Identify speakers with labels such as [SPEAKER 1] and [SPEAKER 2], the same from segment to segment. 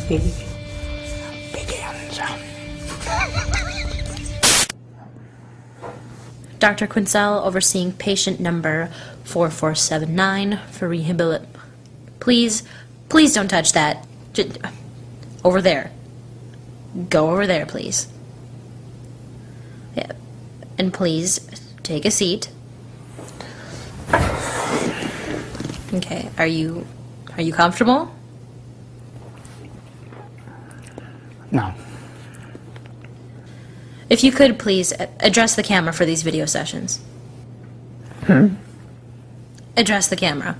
[SPEAKER 1] begins.
[SPEAKER 2] Dr. Quincell overseeing patient number 4479 for rehabilitation. Please don't touch that. Over there. Go over there, please. Yeah. And please take a seat. Okay, are you comfortable?
[SPEAKER 1] No.
[SPEAKER 2] If you could, please, address the camera for these video sessions. Address the camera.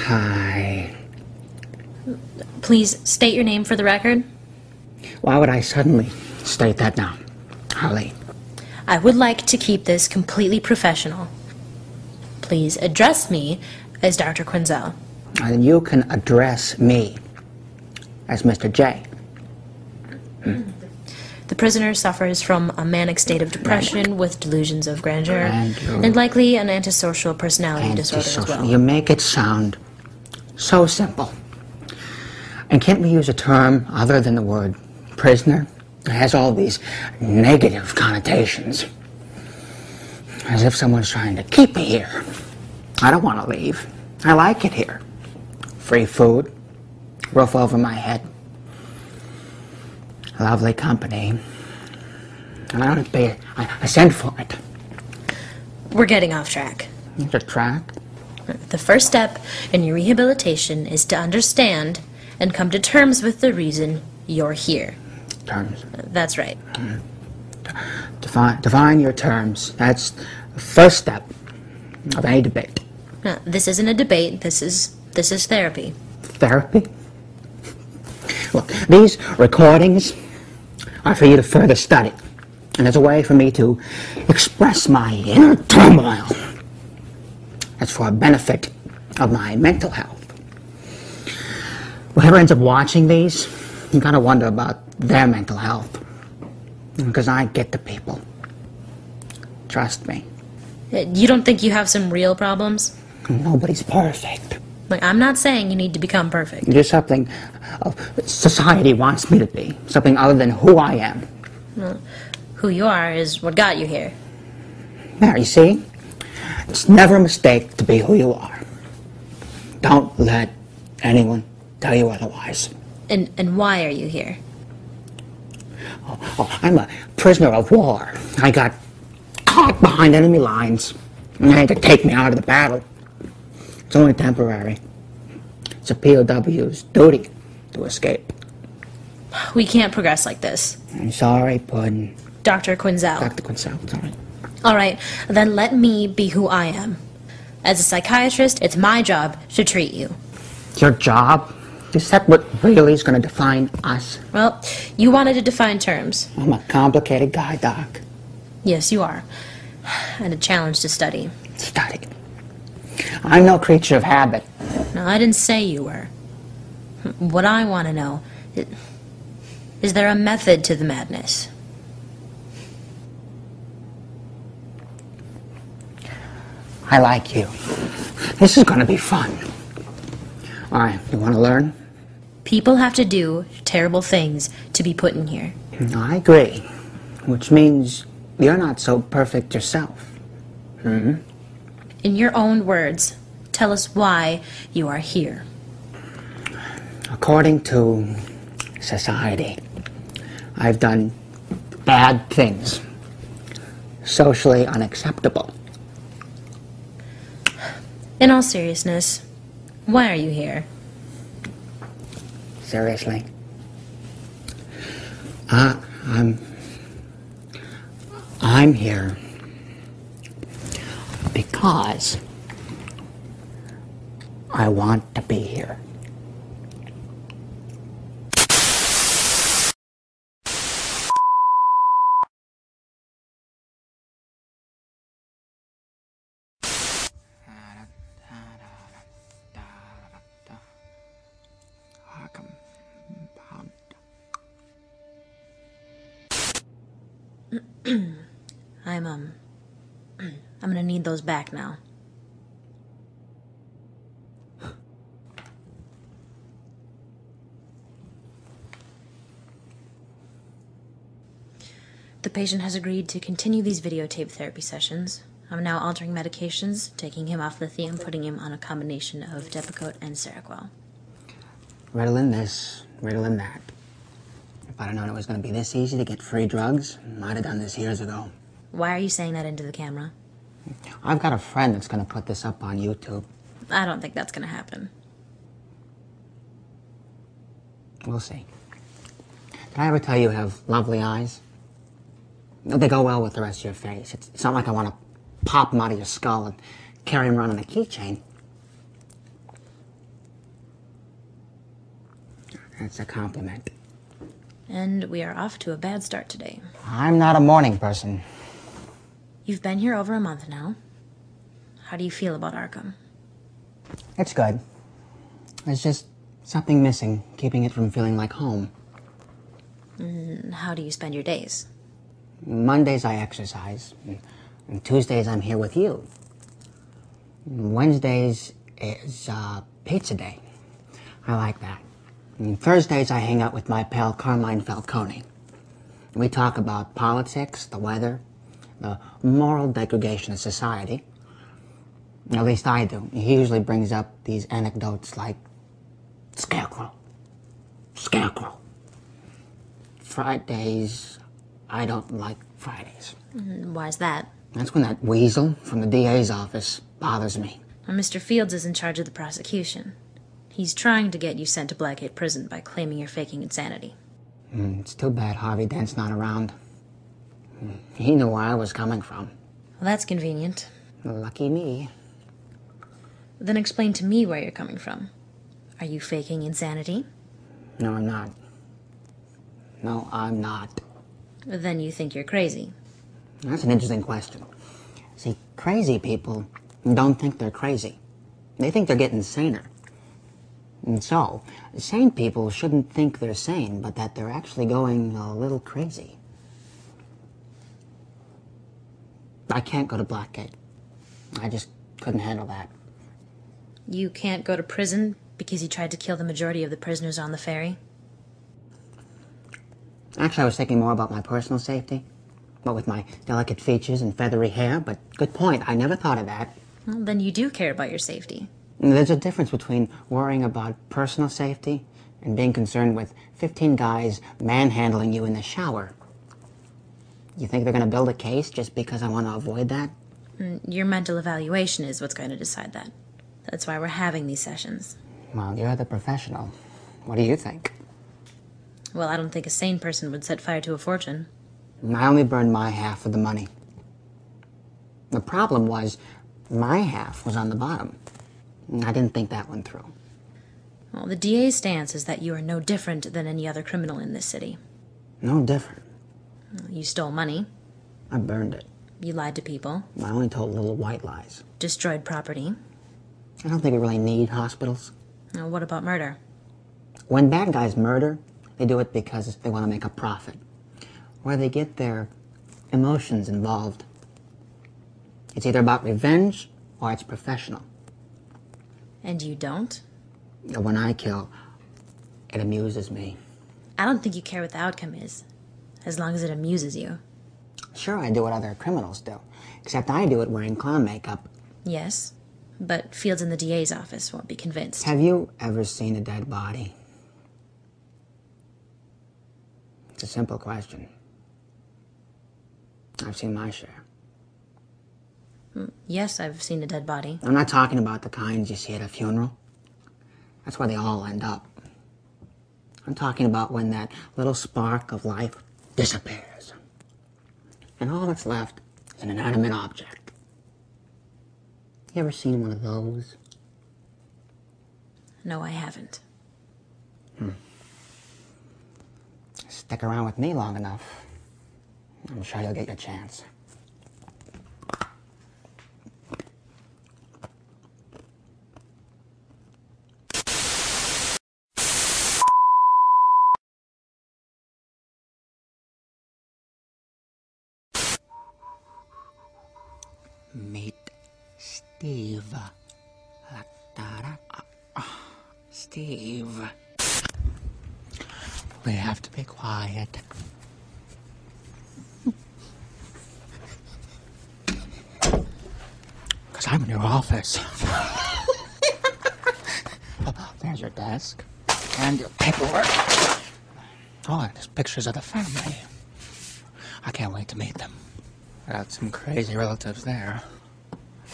[SPEAKER 1] Hi.
[SPEAKER 2] Please state your name for the record.
[SPEAKER 1] Why would I suddenly state that now, Holly?
[SPEAKER 2] I would like to keep this completely professional. Please address me as Dr. Quincell.
[SPEAKER 1] And you can address me as Mr. J.
[SPEAKER 2] The prisoner suffers from a manic state of depression with delusions of grandeur and likely an antisocial personality disorder as well.
[SPEAKER 1] You make it sound so simple. And can't we use a term other than the word prisoner? It has all these negative connotations. As if someone's trying to keep me here. I don't want to leave. I like it here. Free food, roof over my head, lovely company. And I don't pay. I send for it.
[SPEAKER 2] We're getting off track.
[SPEAKER 1] The track?
[SPEAKER 2] The first step in your rehabilitation is to understand and come to terms with the reason you're here.
[SPEAKER 1] Terms?
[SPEAKER 2] That's right.
[SPEAKER 1] Define your terms. That's the first step of any debate.
[SPEAKER 2] This isn't a debate. This is therapy.
[SPEAKER 1] Therapy? Look, these recordings are for you to further study. And as a way for me to express my inner turmoil. That's for a benefit of my mental health. Whoever ends up watching these, you gotta wonder about their mental health. Because I get the people. Trust me.
[SPEAKER 2] You don't think you have some real problems?
[SPEAKER 1] Nobody's perfect.
[SPEAKER 2] Like, I'm not saying you need to become perfect.
[SPEAKER 1] You're something society wants me to be. Something other than who I am.
[SPEAKER 2] Well, who you are is what got you here.
[SPEAKER 1] There, you see? It's never a mistake to be who you are. Don't let anyone tell you otherwise.
[SPEAKER 2] And why are you here?
[SPEAKER 1] Oh, I'm a prisoner of war. I got caught behind enemy lines. And they had to take me out of the battle. It's only temporary. It's a POW's duty to escape.
[SPEAKER 2] We can't progress like this.
[SPEAKER 1] I'm sorry, Puddin'.
[SPEAKER 2] Dr. Quincell.
[SPEAKER 1] Dr. Quincell, sorry.
[SPEAKER 2] All right, then let me be who I am. As a psychiatrist, it's my job to treat you.
[SPEAKER 1] Your job? Is that what really is going to define us?
[SPEAKER 2] Well, you wanted to define terms.
[SPEAKER 1] I'm a complicated guy, Doc.
[SPEAKER 2] Yes, you are. And a challenge to study.
[SPEAKER 1] Study? I'm no creature of habit.
[SPEAKER 2] No, I didn't say you were. What I want to know is there a method to the madness?
[SPEAKER 1] I like you. This is going to be fun. All right, you want to learn?
[SPEAKER 2] People have to do terrible things to be put in here.
[SPEAKER 1] I agree. Which means you're not so perfect yourself.
[SPEAKER 2] In your own words, tell us why you are here.
[SPEAKER 1] According to society, I've done bad things. Socially unacceptable.
[SPEAKER 2] In all seriousness, why are you here?
[SPEAKER 1] Seriously? I'm here because I want to be here.
[SPEAKER 2] I'm gonna need those back now. The patient has agreed to continue these videotape therapy sessions. I'm now altering medications, taking him off lithium, putting him on a combination of Depakote and Seroquel.
[SPEAKER 1] Ritalin this, Ritalin that. If I'd have known it was going to be this easy to get free drugs, I'd have done this years ago.
[SPEAKER 2] Why are you saying that into the camera?
[SPEAKER 1] I've got a friend that's going to put this up on YouTube.
[SPEAKER 2] I don't think that's going to happen.
[SPEAKER 1] We'll see. Did I ever tell you have lovely eyes? They go well with the rest of your face. It's not like I want to pop them out of your skull and carry them around on a keychain. That's a compliment.
[SPEAKER 2] And we are off to a bad start today.
[SPEAKER 1] I'm not a morning person.
[SPEAKER 2] You've been here over a month now. How do you feel about Arkham?
[SPEAKER 1] It's good. There's just something missing, keeping it from feeling like home.
[SPEAKER 2] How do you spend your days?
[SPEAKER 1] Mondays I exercise, and Tuesdays I'm here with you. Wednesdays is pizza day. I like that. And Thursdays I hang out with my pal Carmine Falcone. We talk about politics, the weather, the moral degradation of society. At least I do. He usually brings up these anecdotes like Scarecrow. Scarecrow. Fridays, I don't like Fridays.
[SPEAKER 2] Why's that?
[SPEAKER 1] That's when that weasel from the DA's office bothers me.
[SPEAKER 2] Well, Mr. Fields is in charge of the prosecution. He's trying to get you sent to Blackgate Prison by claiming you're faking insanity.
[SPEAKER 1] It's too bad Harvey Dent's not around. He knew where I was coming from.
[SPEAKER 2] Well, that's convenient.
[SPEAKER 1] Lucky me.
[SPEAKER 2] Then explain to me where you're coming from. Are you faking insanity?
[SPEAKER 1] No, I'm not. No, I'm not.
[SPEAKER 2] Then you think you're crazy.
[SPEAKER 1] That's an interesting question. See, crazy people don't think they're crazy. They think they're getting saner. And so, sane people shouldn't think they're sane, but that they're actually going a little crazy. I can't go to Blackgate. I just couldn't handle that.
[SPEAKER 2] You can't go to prison because you tried to kill the majority of the prisoners on the ferry?
[SPEAKER 1] Actually, I was thinking more about my personal safety. What with my delicate features and feathery hair, but good point. I never thought of that.
[SPEAKER 2] Well, then you do care about your safety.
[SPEAKER 1] There's a difference between worrying about personal safety and being concerned with 15 guys manhandling you in the shower. You think they're going to build a case just because I want to avoid that?
[SPEAKER 2] Your mental evaluation is what's going to decide that. That's why we're having these sessions.
[SPEAKER 1] Well, you're the professional. What do you think?
[SPEAKER 2] Well, I don't think a sane person would set fire to a fortune.
[SPEAKER 1] I only burned my half of the money. The problem was, my half was on the bottom. I didn't think that one through.
[SPEAKER 2] Well, the DA's stance is that you are no different than any other criminal in this city.
[SPEAKER 1] No different.
[SPEAKER 2] You stole money.
[SPEAKER 1] I burned it.
[SPEAKER 2] You lied to people.
[SPEAKER 1] I only told little white lies.
[SPEAKER 2] Destroyed property.
[SPEAKER 1] I don't think we really need hospitals.
[SPEAKER 2] Now, what about murder?
[SPEAKER 1] When bad guys murder, they do it because they want to make a profit. Where they get their emotions involved. It's either about revenge or it's professional.
[SPEAKER 2] And you don't?
[SPEAKER 1] When I kill, it amuses me.
[SPEAKER 2] I don't think you care what the outcome is, as long as it amuses you.
[SPEAKER 1] Sure, I do what other criminals do, except I do it wearing clown makeup.
[SPEAKER 2] Yes, but Fields in the DA's office won't be convinced.
[SPEAKER 1] Have you ever seen a dead body? It's a simple question. I've seen my share.
[SPEAKER 2] Yes, I've seen a dead body.
[SPEAKER 1] I'm not talking about the kinds you see at a funeral. That's where they all end up. I'm talking about when that little spark of life disappears. And all that's left is an inanimate object. You ever seen one of those?
[SPEAKER 2] No, I haven't.
[SPEAKER 1] Stick around with me long enough. I'm sure you'll get your chance. Meet Steve. Steve. We have to be quiet. I'm in your office. There's your desk and your paperwork. Oh, and there's pictures of the family. I can't wait to meet them. Got some crazy relatives there.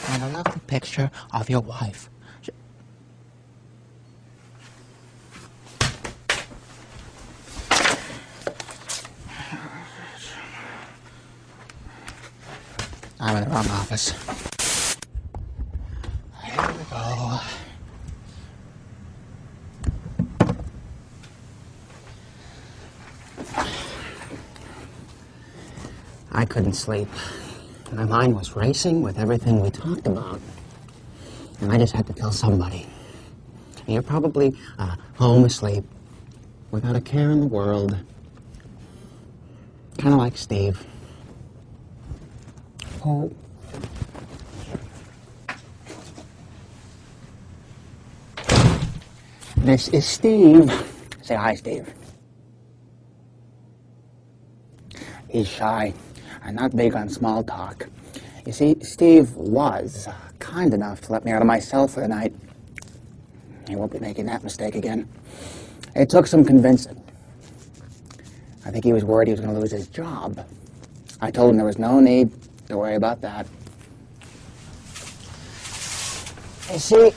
[SPEAKER 1] And a lovely picture of your wife. I'm in the wrong office. Here we go. I couldn't sleep. My mind was racing with everything we talked about. And I just had to tell somebody. And you're probably home asleep, without a care in the world. Kind of like Steve. Oh. This is Steve. Say hi, Steve. He's shy and not big on small talk. You see, Steve was kind enough to let me out of my cell for the night. He won't be making that mistake again. It took some convincing. I think he was worried he was going to lose his job. I told him there was no need to worry about that. You see,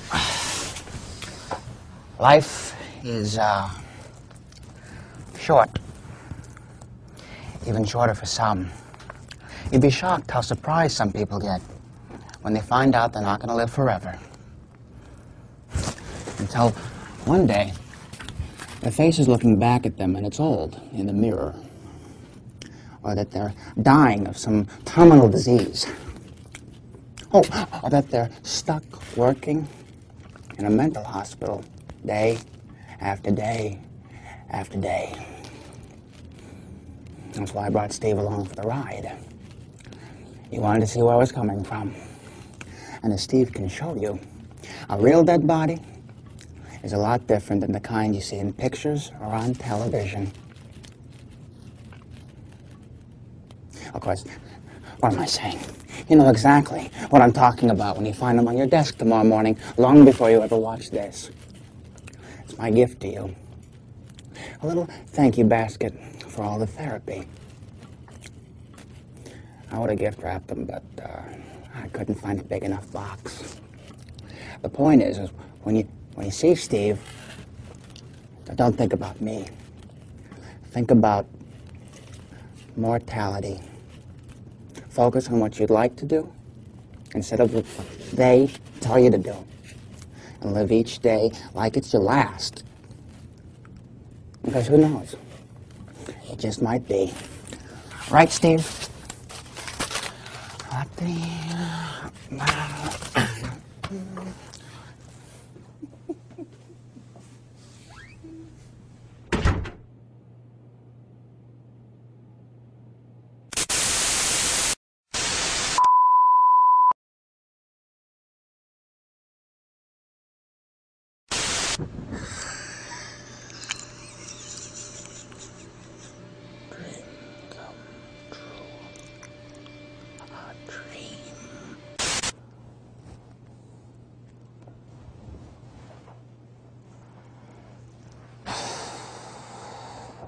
[SPEAKER 1] life is short. Even shorter for some. You'd be shocked how surprised some people get when they find out they're not going to live forever. Until one day, their face is looking back at them and it's old in the mirror. Or that they're dying of some terminal disease. Oh, or that they're stuck working in a mental hospital day after day after day. That's why I brought Steve along for the ride. He wanted to see where I was coming from. And as Steve can show you, a real dead body is a lot different than the kind you see in pictures or on television. Of course, what am I saying? You know exactly what I'm talking about when you find them on your desk tomorrow morning, long before you ever watch this. It's my gift to you. A little thank you basket for all the therapy. I would have gift wrapped them, but I couldn't find a big enough box. The point is when you see Steve, don't think about me. Think about mortality. Focus on what you'd like to do instead of what they tell you to do. And live each day like it's your last. Because who knows? It just might be. Right, Steve?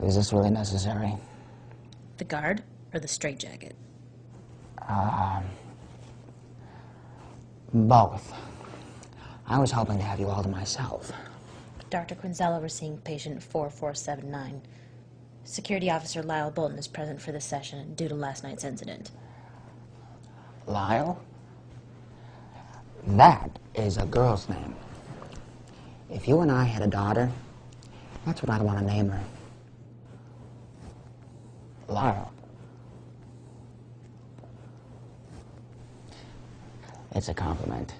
[SPEAKER 1] Is this really necessary?
[SPEAKER 2] The guard or the straitjacket?
[SPEAKER 1] Both. I was hoping to have you all to myself.
[SPEAKER 2] Dr. Quinzella, we're seeing patient 4479. Security Officer Lyle Bolton is present for this session due to last night's incident.
[SPEAKER 1] Lyle? That is a girl's name. If you and I had a daughter, that's what I'd want to name her. Lyle. It's a compliment.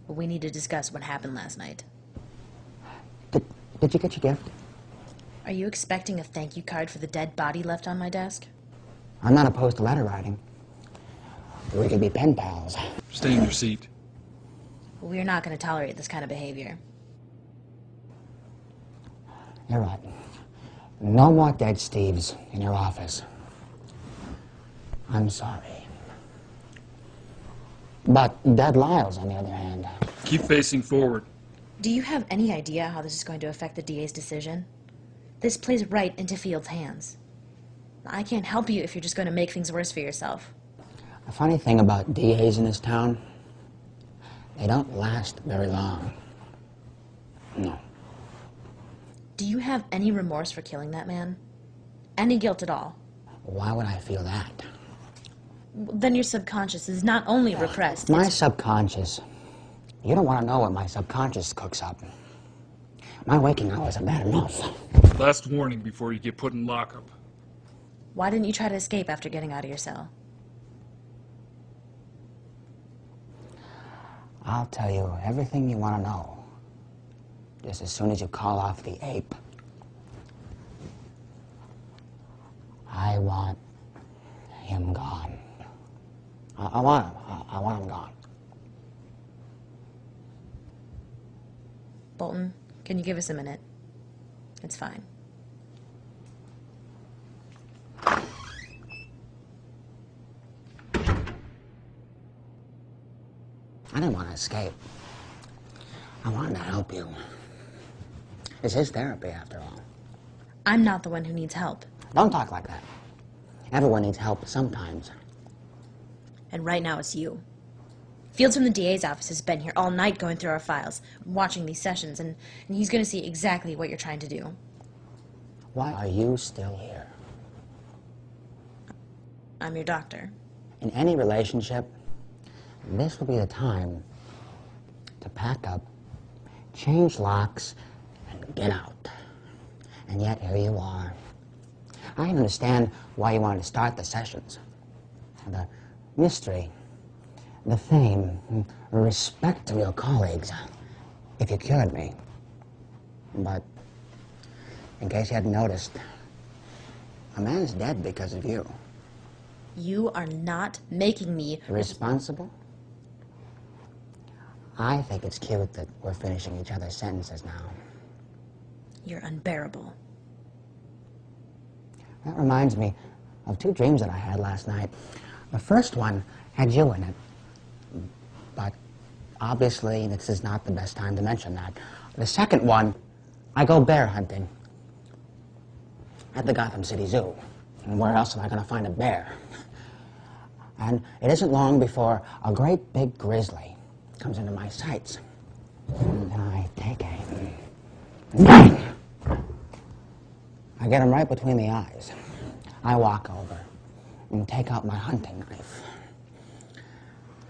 [SPEAKER 2] We need to discuss what happened last night.
[SPEAKER 1] Did you get your gift?
[SPEAKER 2] Are you expecting a thank you card for the dead body left on my desk?
[SPEAKER 1] I'm not opposed to letter writing. We could be pen pals.
[SPEAKER 3] Stay in your seat.
[SPEAKER 2] We're not going to tolerate this kind of behavior.
[SPEAKER 1] You're right. No more dead Steves in your office. I'm sorry. But Dead Lyles, on the other hand.
[SPEAKER 3] Keep facing forward.
[SPEAKER 2] Do you have any idea how this is going to affect the DA's decision? This plays right into Field's hands. I can't help you if you're just going to make things worse for yourself.
[SPEAKER 1] The funny thing about DAs in this town, they don't last very long. No.
[SPEAKER 2] Do you have any remorse for killing that man? Any guilt at all?
[SPEAKER 1] Why would I feel that?
[SPEAKER 2] Then your subconscious is not only repressed.
[SPEAKER 1] My subconscious. You don't want to know what my subconscious cooks up. My waking hours are bad enough.
[SPEAKER 3] Last warning before you get put in lockup.
[SPEAKER 2] Why didn't you try to escape after getting out of your cell?
[SPEAKER 1] I'll tell you everything you want to know. Just as soon as you call off the ape. I want him gone. I want him. I want him gone.
[SPEAKER 2] Bolton, can you give us a minute? It's fine.
[SPEAKER 1] I didn't want to escape. I wanted to help you. It's his therapy, after all.
[SPEAKER 2] I'm not the one who needs help.
[SPEAKER 1] Don't talk like that. Everyone needs help sometimes.
[SPEAKER 2] And right now it's you. Fields from the DA's office has been here all night going through our files, watching these sessions, and he's going to see exactly what you're trying to do.
[SPEAKER 1] Why are you still here?
[SPEAKER 2] I'm your doctor.
[SPEAKER 1] In any relationship, this will be the time to pack up, change locks, and get out. And yet here you are. I understand why you wanted to start the sessions. The mystery, the fame, the respect of your colleagues, if you cured me. But, in case you hadn't noticed, a man's dead because of you.
[SPEAKER 2] You are not making me
[SPEAKER 1] Responsible? I think it's cute that we're finishing each other's sentences now.
[SPEAKER 2] You're unbearable.
[SPEAKER 1] That reminds me of two dreams that I had last night. The first one had you in it. But obviously, this is not the best time to mention that. The second one, I go bear hunting at the Gotham City Zoo. And where else am I going to find a bear? And it isn't long before a great big grizzly comes into my sights. And I take aim. Bang! I get him right between the eyes. I walk over and take out my hunting knife.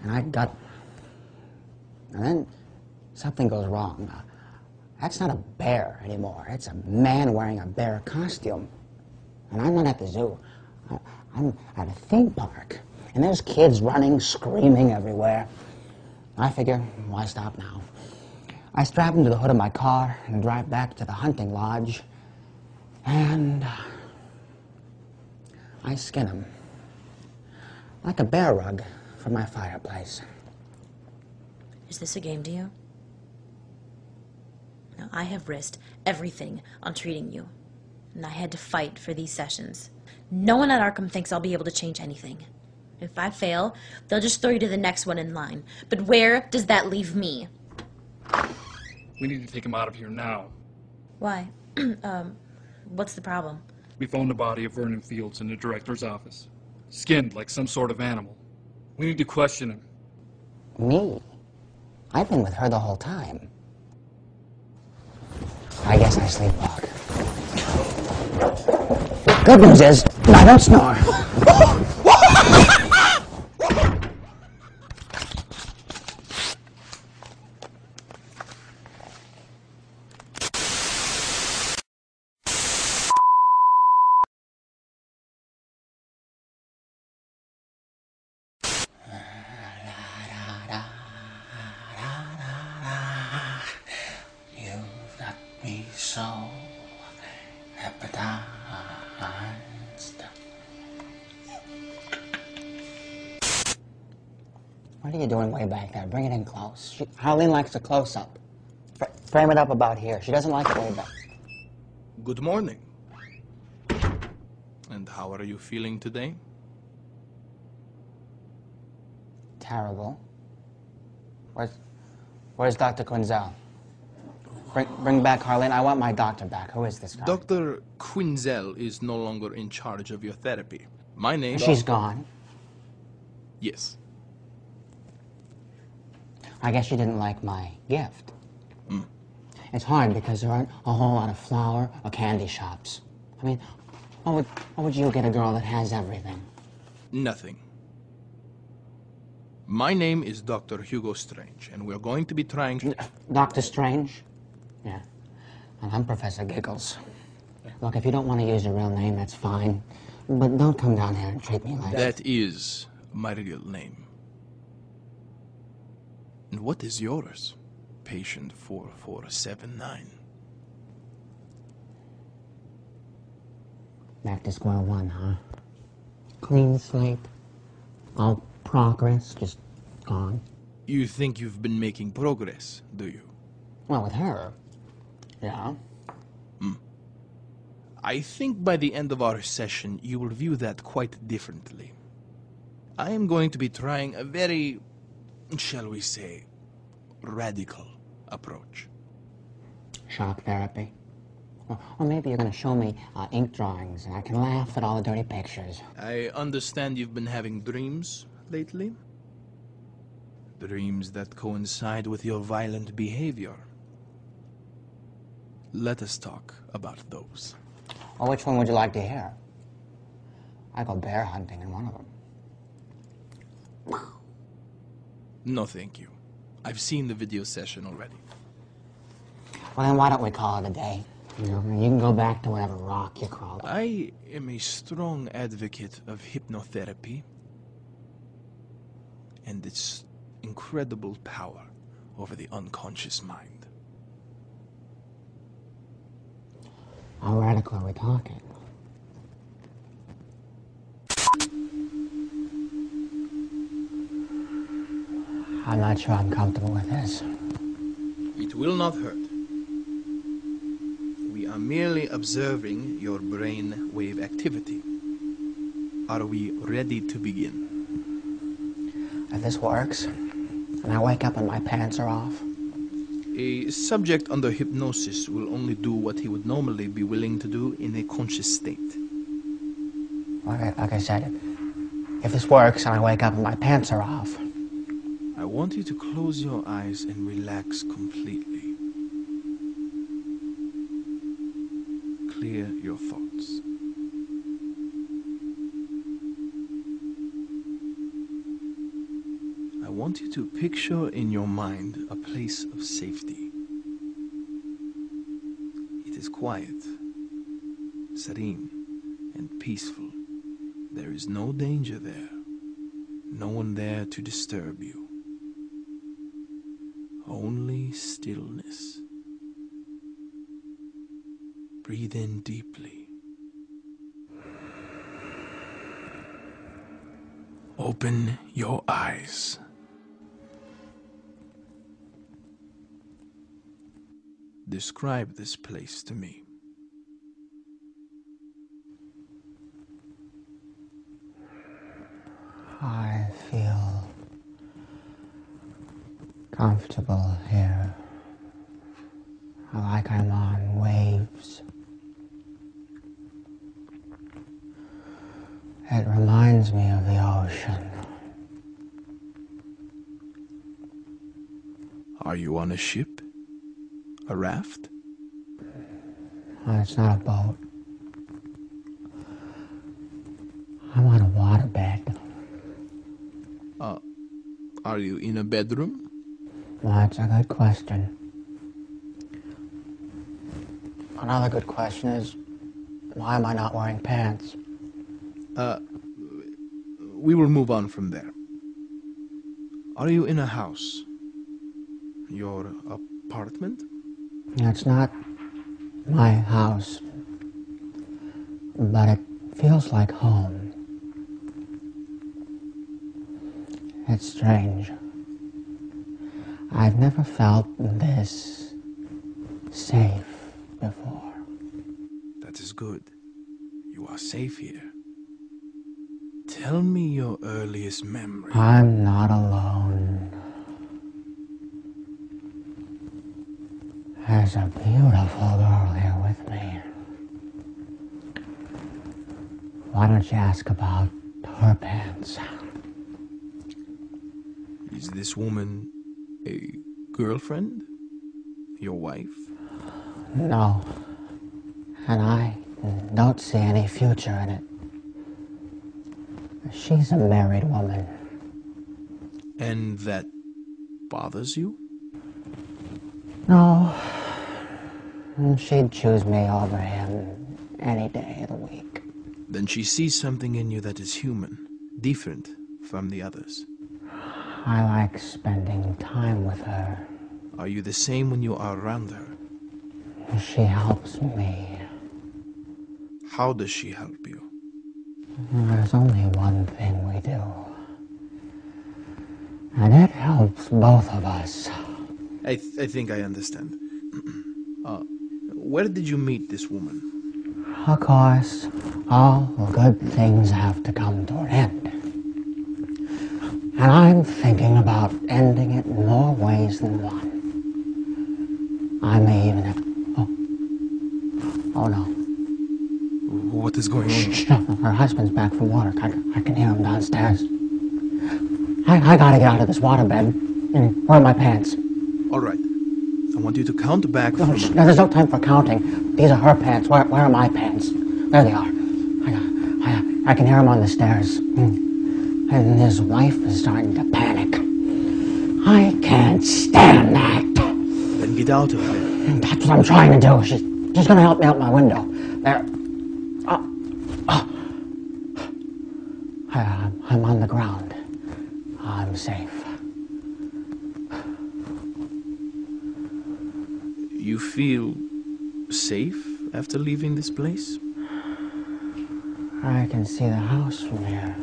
[SPEAKER 1] And I gut. And then something goes wrong. That's not a bear anymore. It's a man wearing a bear costume. And I'm not at the zoo. I'm at a theme park. And there's kids running, screaming everywhere. I figure, why stop now? I strap him to the hood of my car and drive back to the hunting lodge. And I skin him. Like a bear rug from my fireplace.
[SPEAKER 2] Is this a game to you? Now, I have risked everything on treating you. And I had to fight for these sessions. No one at Arkham thinks I'll be able to change anything. If I fail, they'll just throw you to the next one in line. But where does that leave me?
[SPEAKER 3] We need to take him out of here now.
[SPEAKER 2] Why? What's the problem?
[SPEAKER 3] We found the body of Vernon Fields in the director's office. Skinned like some sort of animal. We need to question him.
[SPEAKER 1] Me? I've been with her the whole time. I guess I sleepwalk. Good news is, I don't snore. You've got me so hypnotized. What are you doing way back there? Bring it in close. Harleen likes a close-up. Frame it up about here. She doesn't like it way back.
[SPEAKER 4] Good morning. And how are you feeling today?
[SPEAKER 1] Terrible. Where's Dr. Quinzel? Bring back Harlan. I want my doctor back. Who is this guy?
[SPEAKER 4] Dr. Quinzel is no longer in charge of your therapy. My name...
[SPEAKER 1] She's gone.
[SPEAKER 4] Yes.
[SPEAKER 1] I guess she didn't like my gift. It's hard because there aren't a whole lot of flower or candy shops. I mean, what would you get a girl that has everything?
[SPEAKER 4] Nothing. My name is Dr. Hugo Strange, and we're going to be trying...
[SPEAKER 1] Dr. Strange? Yeah. And I'm Professor Giggles. Look, if you don't want to use your real name, that's fine. But don't come down here and treat me like...
[SPEAKER 4] That is my real name. And what is yours? Patient 4479.
[SPEAKER 1] Back to square one, huh? Clean slate. All progress just gone.
[SPEAKER 4] You think you've been making progress, do you?
[SPEAKER 1] Well, with her, yeah.
[SPEAKER 4] I think by the end of our session, you will view that quite differently. I am going to be trying a very, shall we say, radical approach.
[SPEAKER 1] Shock therapy. Or maybe you're going to show me ink drawings and I can laugh at all the dirty pictures.
[SPEAKER 4] I understand you've been having dreams lately? Dreams that coincide with your violent behavior. Let us talk about those.
[SPEAKER 1] Or which one would you like to hear? I go bear hunting in one of them.
[SPEAKER 4] No, thank you. I've seen the video session already.
[SPEAKER 1] Well, then why don't we call it a day? You know, you can go back to whatever rock you crawled.
[SPEAKER 4] I am a strong advocate of hypnotherapy and its incredible power over the unconscious mind.
[SPEAKER 1] How radical are we talking? I'm not sure I'm comfortable with this.
[SPEAKER 4] It will not hurt. We are merely observing your brain wave activity. Are we ready to begin?
[SPEAKER 1] If this works, and I wake up and my pants are off,
[SPEAKER 4] A subject under hypnosis will only do what he would normally be willing to do in a conscious state.
[SPEAKER 1] like I said, if this works and I wake up and my pants are off,
[SPEAKER 4] I want you to close your eyes and relax completely. Clear your thoughts. I want you to picture in your mind a place of safety. It is quiet, serene, and peaceful. There is no danger there, no one there to disturb you. Only stillness. Breathe in deeply. Open your eyes. Describe this place to me.
[SPEAKER 1] I feel comfortable here. Like I'm on waves. It reminds me of the ocean.
[SPEAKER 4] Are you on a ship? A raft?
[SPEAKER 1] Well, it's not a boat. I'm on a waterbed.
[SPEAKER 4] Are you in a bedroom?
[SPEAKER 1] Well, that's a good question. Another good question is, why am I not wearing pants?
[SPEAKER 4] We will move on from there. Are you in a house? Your apartment?
[SPEAKER 1] It's not my house, but it feels like home. It's strange. I've never felt this safe before.
[SPEAKER 4] That is good. You are safe here. Tell me your earliest memory.
[SPEAKER 1] I'm not alone. There's a beautiful girl here with me. Why don't you ask about her pants?
[SPEAKER 4] Is this woman a girlfriend? Your wife?
[SPEAKER 1] No. And I don't see any future in it. She's a married woman.
[SPEAKER 4] And that bothers you?
[SPEAKER 1] No. She'd choose me over him any day of the week.
[SPEAKER 4] Then she sees something in you that is human, different from the others.
[SPEAKER 1] I like spending time with her.
[SPEAKER 4] Are you the same when you are around her?
[SPEAKER 1] She helps me.
[SPEAKER 4] How does she help you?
[SPEAKER 1] There's only one thing we do. And it helps both of us.
[SPEAKER 4] I think I understand. Where did you meet this woman?
[SPEAKER 1] Of course, all good things have to come to an end. And I'm thinking about ending it in more ways than one. I may even have... Oh no.
[SPEAKER 4] What is going on?
[SPEAKER 1] Shh, her husband's back from work. I can hear him downstairs. I gotta get out of this waterbed. Where are my pants?
[SPEAKER 4] All right. I want you to count back
[SPEAKER 1] No,
[SPEAKER 4] from...
[SPEAKER 1] there's no time for counting. These are her pants. Where are my pants? There they are. I can hear him on the stairs. And his wife is starting to panic. I can't stand that.
[SPEAKER 4] Then get out of there.
[SPEAKER 1] That's what I'm trying to do. She's gonna help me out my window. There. I'm on the ground. I'm safe.
[SPEAKER 4] You feel safe after leaving this place?
[SPEAKER 1] I can see the house from here.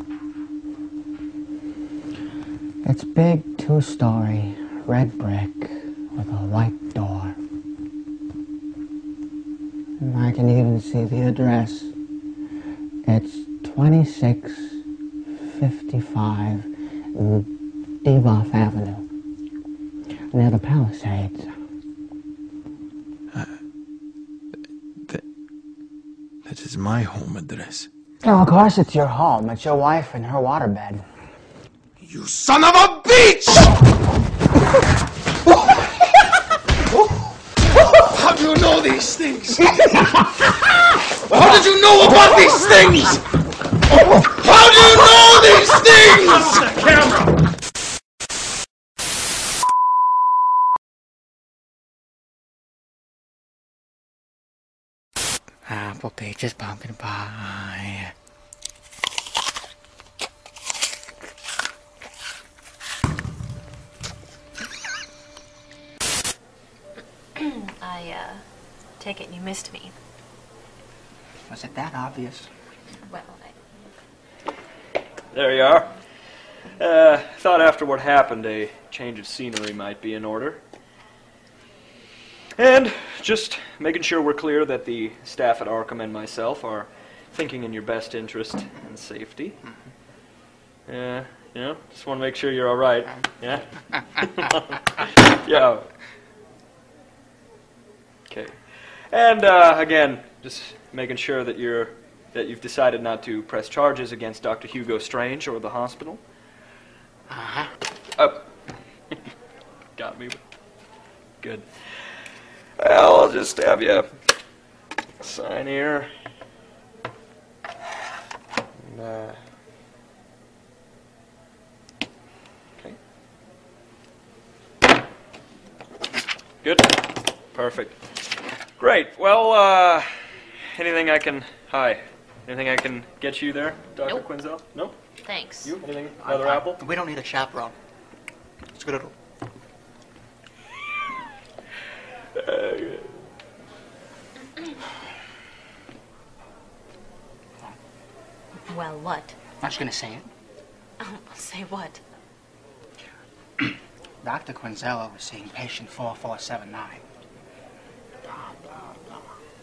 [SPEAKER 1] It's big, 2-story, red brick with a white door. And I can even see the address. It's 2655 Devoff Avenue, near the Palisades.
[SPEAKER 4] That is my home address.
[SPEAKER 1] Oh, of course it's your home. It's your wife and her waterbed.
[SPEAKER 4] You son of a bitch! How do you know these things? How did you know about these things? How do you know these things? Camera!
[SPEAKER 1] Apple peaches, pumpkin pie.
[SPEAKER 2] I take it you missed me.
[SPEAKER 1] Was it that obvious?
[SPEAKER 2] Well,
[SPEAKER 5] There you are. Thought after what happened, a change of scenery might be in order. And just making sure we're clear that the staff at Arkham and myself are thinking in your best interest and safety. Just want to make sure you're all right. Yeah? Yeah. Okay. And again, just making sure that you've decided not to press charges against Dr. Hugo Strange or the hospital. Got me. Good. Well, I'll just have you sign here. And, okay. Good. Perfect. Great. Well, anything I can get you there, Dr.
[SPEAKER 2] Nope.
[SPEAKER 5] Quinzel? Nope.
[SPEAKER 2] thanks.
[SPEAKER 5] You? Anything? Another apple?
[SPEAKER 6] We don't need a chaperone. It's good.
[SPEAKER 2] Well, what?
[SPEAKER 1] I'm just gonna say it.
[SPEAKER 2] Say what?
[SPEAKER 1] Dr. Quinzel was seeing patient 4479.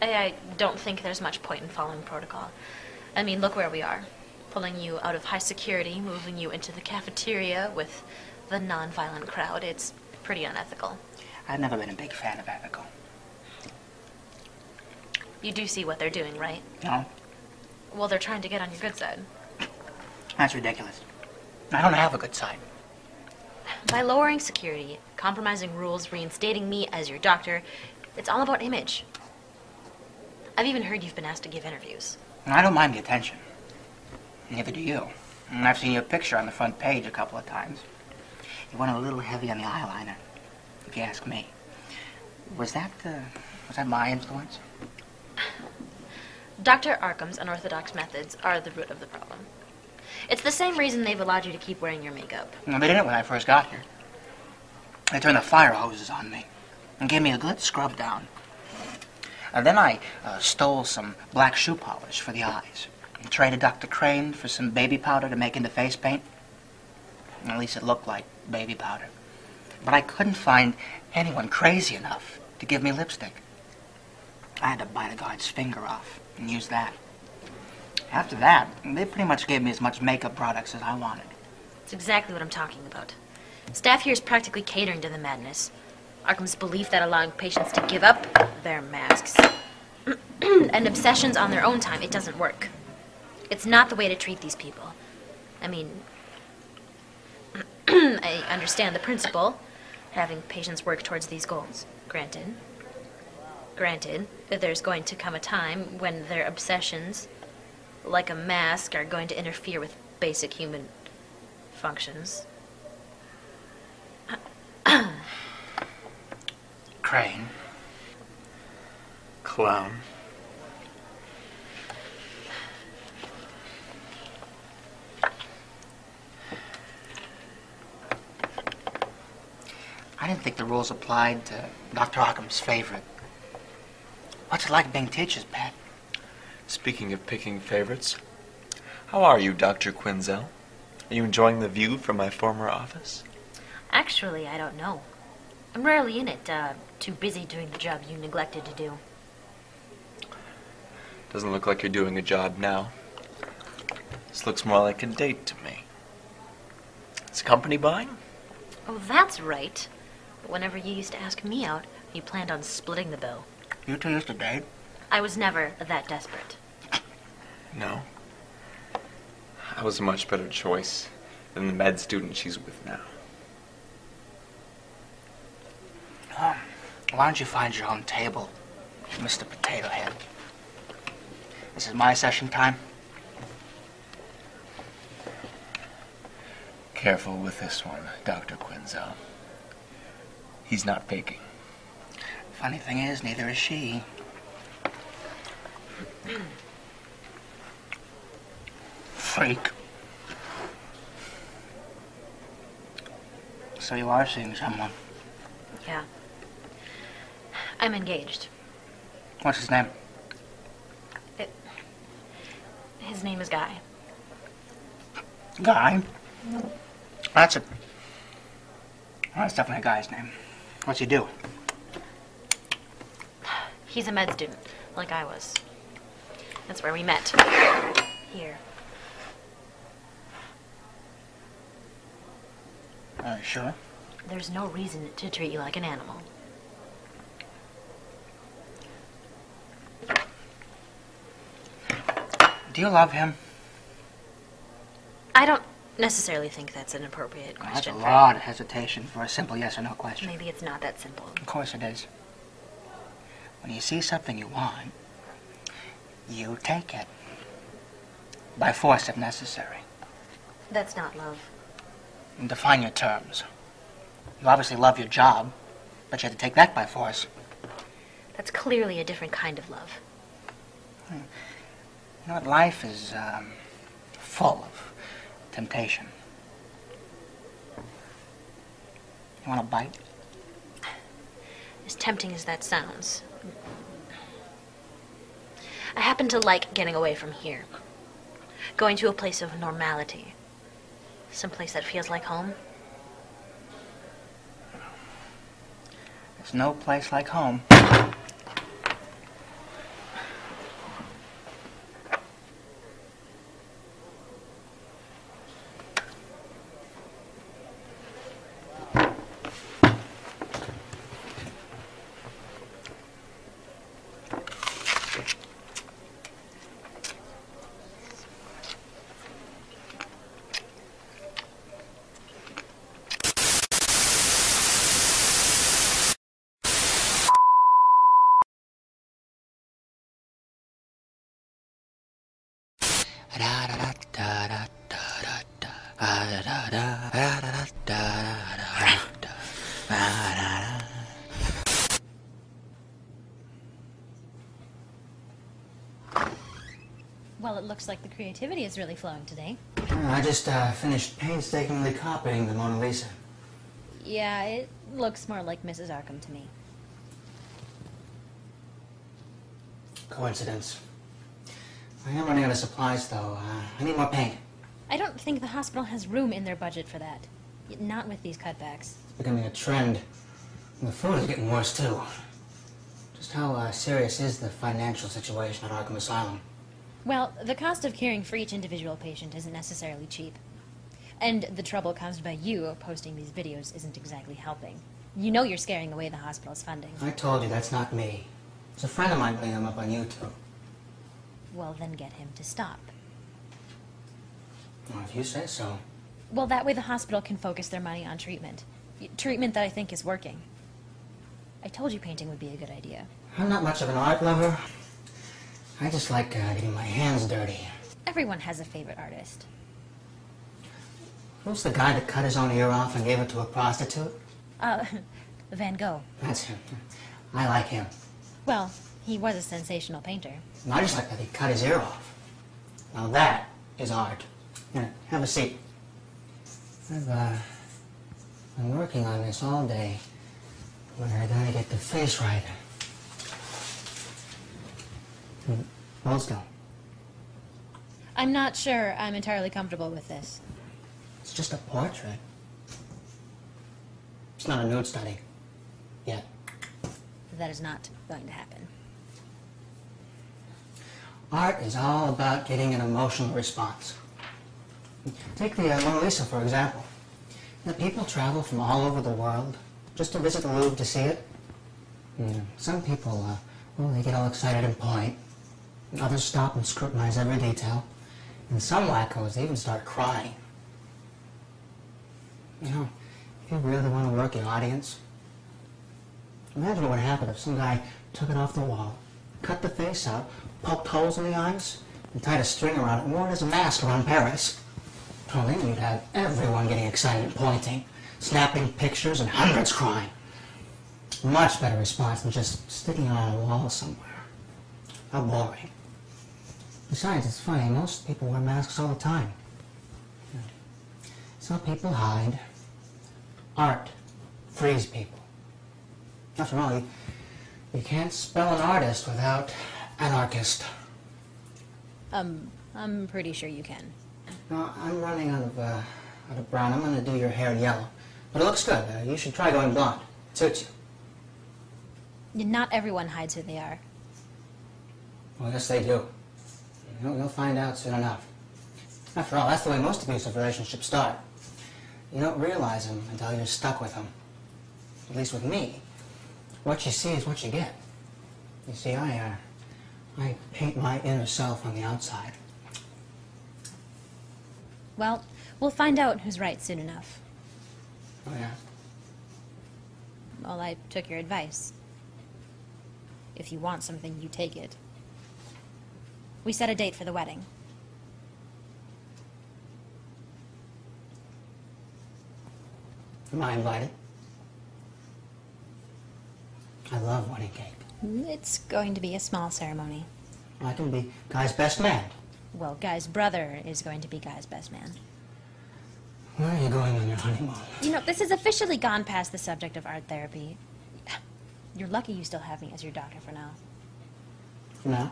[SPEAKER 2] I don't think there's much point in following protocol. I mean, look where we are. Pulling you out of high security, moving you into the cafeteria with the non-violent crowd. It's pretty unethical.
[SPEAKER 1] I've never been a big fan of ethical.
[SPEAKER 2] You do see what they're doing, right?
[SPEAKER 1] No,
[SPEAKER 2] Well, they're trying to get on your good side.
[SPEAKER 1] that's ridiculous. I don't have a good side.
[SPEAKER 2] By lowering security, compromising rules, reinstating me as your doctor, it's all about image. I've even heard you've been asked to give interviews.
[SPEAKER 1] And I don't mind the attention. Neither do you. And I've seen your picture on the front page a couple of times. You went a little heavy on the eyeliner, if you ask me. Was that my influence?
[SPEAKER 2] Dr. Arkham's unorthodox methods are the root of the problem. It's the same reason they've allowed you to keep wearing your makeup.
[SPEAKER 1] No, they didn't when I first got here. They turned the fire hoses on me and gave me a good scrub down. And then I stole some black shoe polish for the eyes and traded Dr. Crane for some baby powder to make into face paint. At least it looked like baby powder. But I couldn't find anyone crazy enough to give me lipstick. I had to bite a guard's finger off and use that. After that, they pretty much gave me as much makeup products as I wanted.
[SPEAKER 2] It's exactly what I'm talking about. Staff here is practically catering to the madness. Arkham's belief that allowing patients to give up their masks and obsessions on their own time, it doesn't work. It's not the way to treat these people. I mean, I understand the principle, having patients work towards these goals. Granted, that there's going to come a time when their obsessions, like a mask, are going to interfere with basic human functions.
[SPEAKER 1] Crane.
[SPEAKER 6] Clown.
[SPEAKER 1] I didn't think the rules applied to Dr. Arkham's favorite. What's it like being teacher's pet?
[SPEAKER 7] Speaking of picking favorites, how are you, Dr. Quinzel? Are you enjoying the view from my former office?
[SPEAKER 2] Actually, I don't know. I'm rarely in it, too busy doing the job you neglected to do.
[SPEAKER 7] Doesn't look like you're doing a job now. This looks more like a date to me. Is company buying?
[SPEAKER 2] Oh, that's right. But whenever you used to ask me out, you planned on splitting the bill.
[SPEAKER 1] You two used to date?
[SPEAKER 2] I was never that desperate.
[SPEAKER 7] No. I was a much better choice than the med student she's with now.
[SPEAKER 1] Why don't you find your own table, Mr. Potato Head? This is my session time.
[SPEAKER 7] Careful with this one, Dr. Quinzel. He's not faking.
[SPEAKER 1] Funny thing is, neither is she. Freak. So you are seeing someone.
[SPEAKER 2] Yeah. I'm engaged.
[SPEAKER 1] What's his name?
[SPEAKER 2] His name is Guy.
[SPEAKER 1] Guy? That's definitely a guy's name. What's he do?
[SPEAKER 2] He's a med student, like I was. That's where we met. Here.
[SPEAKER 1] Sure.
[SPEAKER 2] There's no reason to treat you like an animal.
[SPEAKER 1] Do you love him?
[SPEAKER 2] I don't necessarily think that's an appropriate
[SPEAKER 1] That's
[SPEAKER 2] question.
[SPEAKER 1] a lot of hesitation for a simple yes or no question.
[SPEAKER 2] Maybe it's not that simple.
[SPEAKER 1] Of course it is. When you see something you want, you take it. By force if necessary.
[SPEAKER 2] That's not love.
[SPEAKER 1] And define your terms. You obviously love your job, but you have to take that by force.
[SPEAKER 2] That's clearly a different kind of love.
[SPEAKER 1] You know what? Life is full of temptation. You want a bite?
[SPEAKER 2] As tempting as that sounds, I happen to like getting away from here. Going to a place of normality. Someplace that feels like home.
[SPEAKER 1] There's no place like home.
[SPEAKER 2] Well, it looks like the creativity is really flowing today.
[SPEAKER 1] I just finished painstakingly copying the Mona Lisa.
[SPEAKER 2] Yeah, it looks more like Mrs. Arkham to me.
[SPEAKER 1] Coincidence. I am running out of supplies, though. I need more paint.
[SPEAKER 2] I don't think the hospital has room in their budget for that. Not with these cutbacks.
[SPEAKER 1] It's becoming a trend. And the food is getting worse, too. Just how serious is the financial situation at Arkham Asylum?
[SPEAKER 2] Well, the cost of caring for each individual patient isn't necessarily cheap. And the trouble caused by you posting these videos isn't exactly helping. You know you're scaring away the hospital's funding.
[SPEAKER 1] I told you that's not me. It's a friend of mine putting them up on YouTube.
[SPEAKER 2] Well, then get him to stop.
[SPEAKER 1] Well, if you say so.
[SPEAKER 2] Well, that way the hospital can focus their money on treatment. Treatment that I think is working. I told you painting would be a good idea.
[SPEAKER 1] I'm not much of an art lover. I just like getting my hands dirty.
[SPEAKER 2] Everyone has a favorite artist.
[SPEAKER 1] Who's the guy that cut his own ear off and gave it to a prostitute?
[SPEAKER 2] Van Gogh.
[SPEAKER 1] That's him. I like him.
[SPEAKER 2] Well, he was a sensational painter.
[SPEAKER 1] And I just like that he cut his ear off. Now that is art. Here, have a seat. I've been working on this all day. We're gonna get the face right. Hold still.
[SPEAKER 2] I'm not sure I'm entirely comfortable with this.
[SPEAKER 1] It's just a portrait. It's not a nude study. Yet.
[SPEAKER 2] That is not going to happen.
[SPEAKER 1] Art is all about getting an emotional response. Take the Mona Lisa, for example. You know, people travel from all over the world just to visit the Louvre to see it. Some people, well, they get all excited and point. Others stop and scrutinize every detail. And some wackos, they even start crying. You know, if you really want to work your audience, imagine what would happen if some guy took it off the wall, cut the face out, poked holes in the eyes, and tied a string around it and wore it as a mask around Paris. Well, then you'd have everyone getting excited and pointing, snapping pictures, and hundreds crying. Much better response than just sticking it on a wall somewhere. How boring. Besides, it's funny, most people wear masks all the time. Some people hide. Art frees people. After all, you can't spell an artist without anarchist.
[SPEAKER 2] I'm pretty sure you can.
[SPEAKER 1] No, I'm running out of brown. I'm going to do your hair yellow. But it looks good. You should try going blonde. It suits you.
[SPEAKER 2] Not everyone hides who they are.
[SPEAKER 1] Well, yes, they do. You'll find out soon enough. After all, that's the way most abusive relationships start. You don't realize them until you're stuck with them. At least with me. What you see is what you get. You see, I paint my inner self on the outside.
[SPEAKER 2] Well, we'll find out who's right soon enough.
[SPEAKER 1] Oh, yeah?
[SPEAKER 2] Well, I took your advice. If you want something, you take it. We set a date for the wedding.
[SPEAKER 1] Am I invited? I love wedding cake.
[SPEAKER 2] It's going to be a small ceremony.
[SPEAKER 1] I can be Guy's best man.
[SPEAKER 2] Well, Guy's brother is going to be Guy's best man.
[SPEAKER 1] Where are you going on your honeymoon?
[SPEAKER 2] You know, this has officially gone past the subject of art therapy. You're lucky you still have me as your doctor for now.
[SPEAKER 1] For now?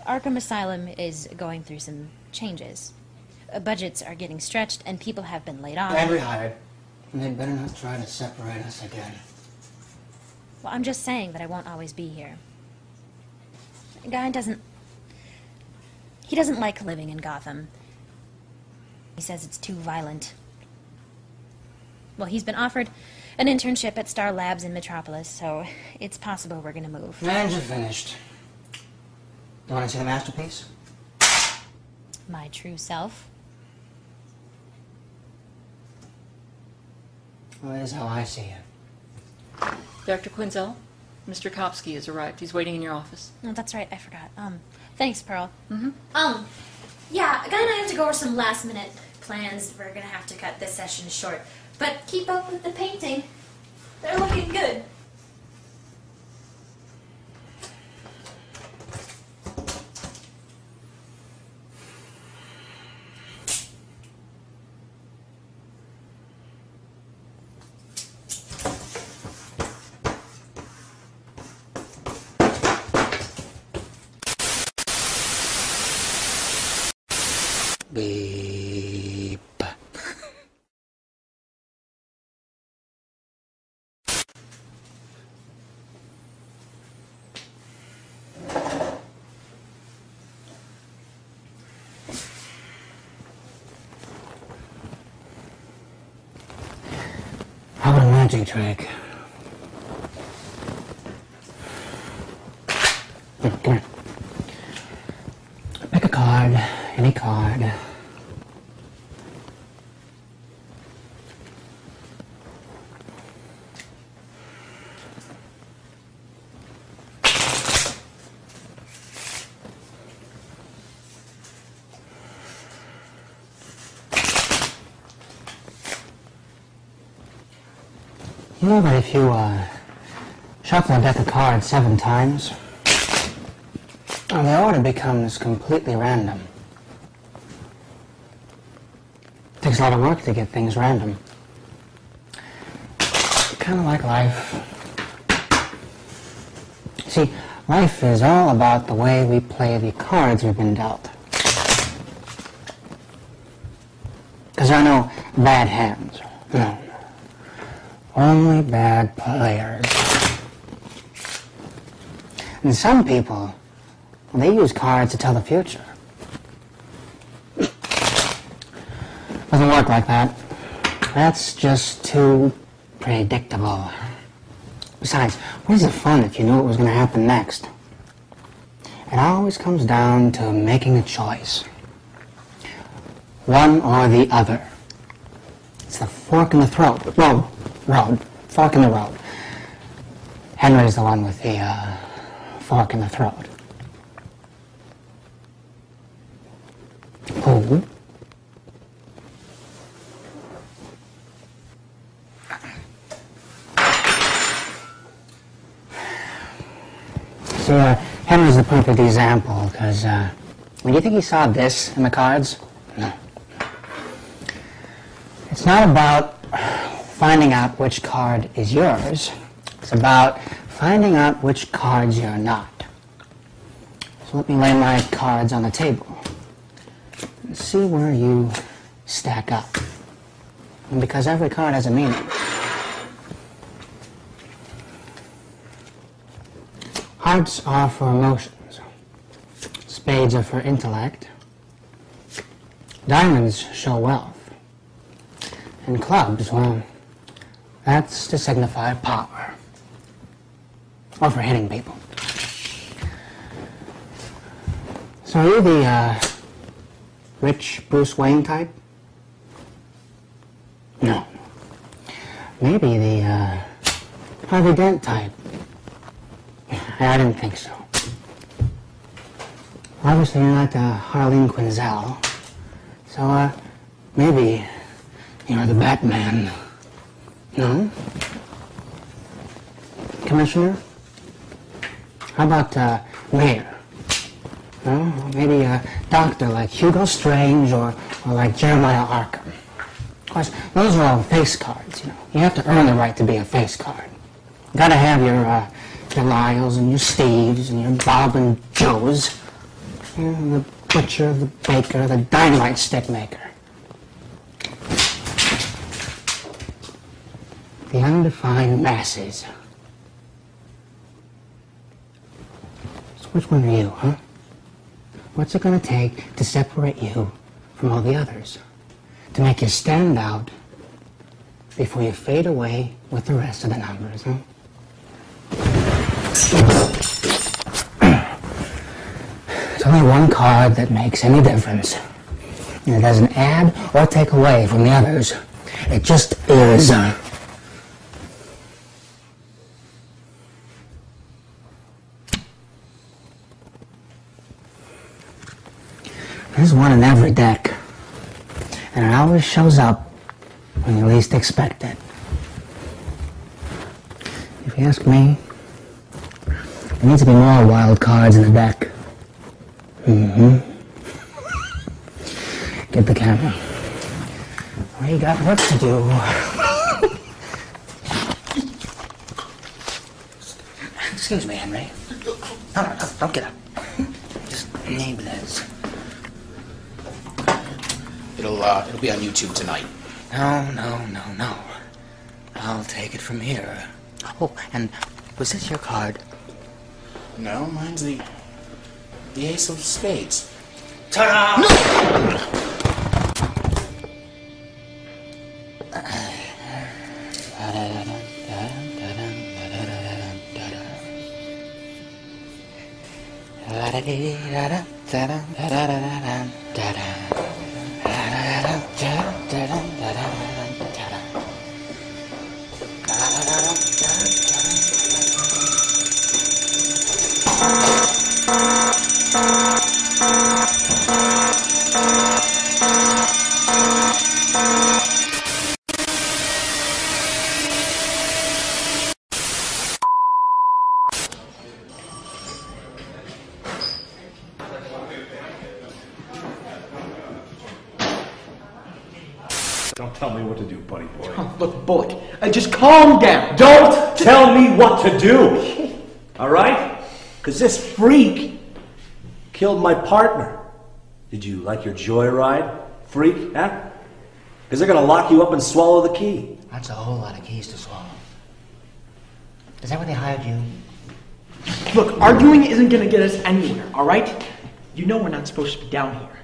[SPEAKER 2] Arkham Asylum is going through some changes. Budgets are getting stretched, and people have been laid off.
[SPEAKER 1] And rehired. And they better not try to separate us again.
[SPEAKER 2] Well, I'm just saying that I won't always be here. Guy doesn't... He doesn't like living in Gotham. He says it's too violent. Well, he's been offered an internship at Star Labs in Metropolis, so it's possible we're gonna move.
[SPEAKER 1] And you're finished. You want to see the masterpiece?
[SPEAKER 2] My true self.
[SPEAKER 1] Well, that is how I see it.
[SPEAKER 8] Dr. Quinzel, Mr. Kopsky has arrived. He's waiting in your office.
[SPEAKER 2] Oh, that's right, I forgot. Thanks, Pearl. Yeah, Guy and I have to go over some last-minute plans. We're gonna have to cut this session short. But keep up with the painting. They're looking good.
[SPEAKER 1] Beep. How about a magic trick? Come here. Pick a card, any card. You know that if you shuffle a deck of cards 7 times, the order becomes completely random. It takes a lot of work to get things random. Kind of like life. See, life is all about the way we play the cards we've been dealt. Because there are no bad hands. No. Only bad players. And some people, they use cards to tell the future. Doesn't work like that. That's just too predictable. Besides, what is the fun if you knew what was going to happen next? It always comes down to making a choice. One or the other. It's the fork in the throat. Road. Fork in the road. Henry's the one with the fork in the throat. Who? See, Henry's the perfect example, because, do you think he saw this in the cards? No. It's not about finding out which card is yours. It's about finding out which cards you're not. So let me lay my cards on the table and see where you stack up. And because every card has a meaning. Hearts are for emotions. Spades are for intellect. Diamonds show wealth. And clubs, well, that's to signify power. Or for hitting people. So are you the, rich Bruce Wayne type? No. Maybe the, Harvey Dent type. I didn't think so. Obviously you're not Harleen Quinzel. So, maybe you're the Batman. No? Commissioner? How about, Mayor? No? Maybe a doctor like Hugo Strange or like Jeremiah Arkham. Of course, those are all face cards, you know. You have to earn the right to be a face card. You gotta have your Lyles and your Steves and your Bob and Joes. You know, the butcher, the baker, the dynamite stick maker. The undefined masses. So which one are you, huh? What's it going to take to separate you from all the others? To make you stand out before you fade away with the rest of the numbers, huh? There's only one card that makes any difference. And it doesn't add or take away from the others. It just is. There's one in every deck. And it always shows up when you least expect it. If you ask me, there needs to be more wild cards in the deck. Get the camera. We got work to do. Excuse me, Henry. No, don't get up. Just name this.
[SPEAKER 9] It'll be on YouTube tonight.
[SPEAKER 1] No. I'll take it from here. Oh, and was this your card?
[SPEAKER 9] No, mine's the ace of spades.
[SPEAKER 1] Ta-da! No!
[SPEAKER 10] Don't tell me what to do, buddy boy.
[SPEAKER 6] Oh, look, Bullock, just calm down.
[SPEAKER 10] Don't tell me what to do! All right? Because this freak killed my partner. Did you like your joyride, freak, huh? Because they're going to lock you up and swallow the key.
[SPEAKER 1] That's a whole lot of keys to swallow. Is that why they hired you?
[SPEAKER 6] Look, arguing isn't going to get us anywhere, all right? You know we're not supposed to be down here.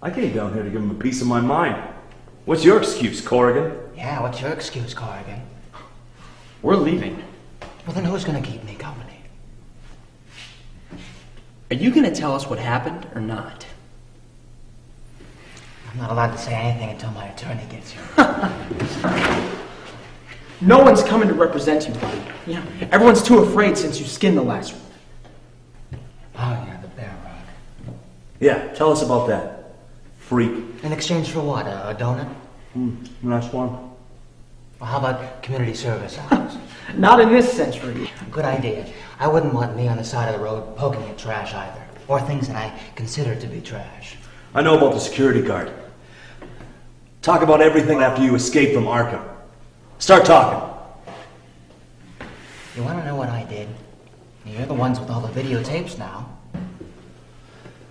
[SPEAKER 10] I came down here to give him a piece of my mind. What's your excuse, Corrigan?
[SPEAKER 1] Yeah, what's your excuse, Corrigan?
[SPEAKER 6] We're leaving.
[SPEAKER 1] Well, then who's gonna keep me company?
[SPEAKER 6] Are you going to tell us what happened or not?
[SPEAKER 1] I'm not allowed to say anything until my attorney gets here.
[SPEAKER 6] No one's coming to represent you, buddy. Yeah, everyone's too afraid since you skinned the last one.
[SPEAKER 1] Oh, yeah, the bear rug.
[SPEAKER 10] Yeah, tell us about that, freak.
[SPEAKER 1] In exchange for what, a donut?
[SPEAKER 10] Last one.
[SPEAKER 1] Well, how about community service hours?
[SPEAKER 6] Not in this century.
[SPEAKER 1] Good idea. I wouldn't want me on the side of the road poking at trash either. Or things that I consider to be trash.
[SPEAKER 10] I know about the security guard. Talk about everything after you escape from Arkham. Start talking.
[SPEAKER 1] You want to know what I did? You're the ones with all the videotapes now.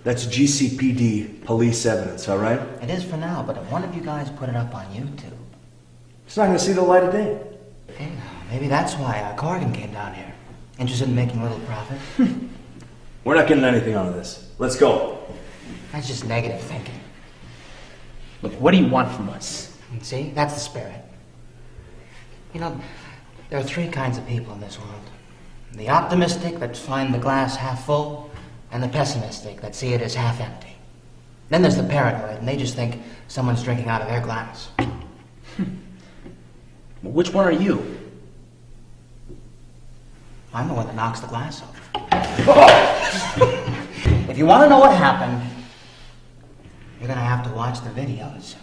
[SPEAKER 10] That's GCPD police evidence, all right?
[SPEAKER 1] It is for now, but if one of you guys put it up on YouTube...
[SPEAKER 10] It's not going to see the light of day.
[SPEAKER 1] Hey, maybe that's why Corrigan came down here. Interested in making a little profit.
[SPEAKER 10] We're not getting anything out of this. Let's go.
[SPEAKER 1] That's just negative thinking.
[SPEAKER 6] Look, what do you want from us?
[SPEAKER 1] See, that's the spirit. You know, there are three kinds of people in this world. The optimistic that find the glass half full, and the pessimistic that see it as half empty. Then there's the paranoid, and they just think someone's drinking out of their glass.
[SPEAKER 6] Well, which one are you?
[SPEAKER 1] I'm the one that knocks the glass over. If you want to know what happened, you're going to have to watch the videos.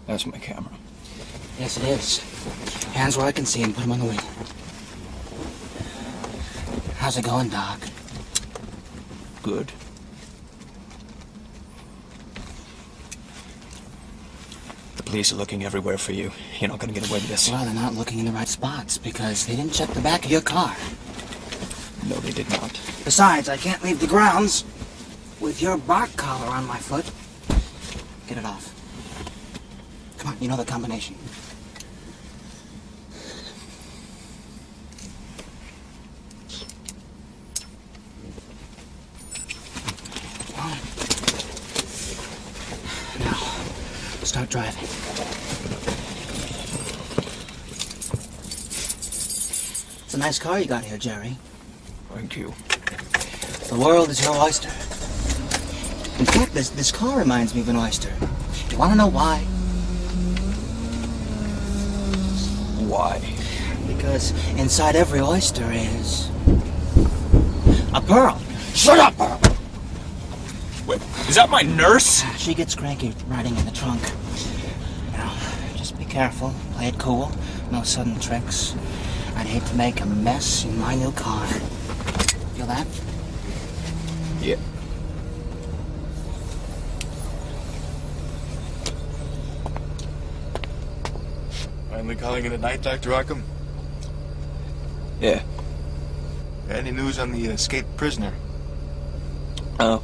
[SPEAKER 9] That's my camera.
[SPEAKER 1] Yes, it is. Hands where I can see and put them on the wheel. How's it going, Doc?
[SPEAKER 9] Good. The police are looking everywhere for you. You're not gonna get away with this.
[SPEAKER 1] Well, they're not looking in the right spots because they didn't check the back of your car.
[SPEAKER 9] No, they did not.
[SPEAKER 1] Besides, I can't leave the grounds with your bark collar on my foot. Get it off. Come on, you know the combination. Now, start driving. It's a nice car you got here, Jerry.
[SPEAKER 9] Thank you.
[SPEAKER 1] The world is your oyster. In fact, this car reminds me of an oyster. Do you want to know why?
[SPEAKER 9] Why?
[SPEAKER 1] Because inside every oyster is a pearl. Shut up, Pearl!
[SPEAKER 9] Wait, is that my nurse?
[SPEAKER 1] She gets cranky riding in the trunk. Now, just be careful. Play it cool. No sudden tricks. I'd hate to make a mess in my new car. Feel that?
[SPEAKER 9] Yeah.
[SPEAKER 4] Finally calling it a night, Dr. Arkham?
[SPEAKER 9] Yeah.
[SPEAKER 4] Any news on the escaped prisoner?
[SPEAKER 9] Oh.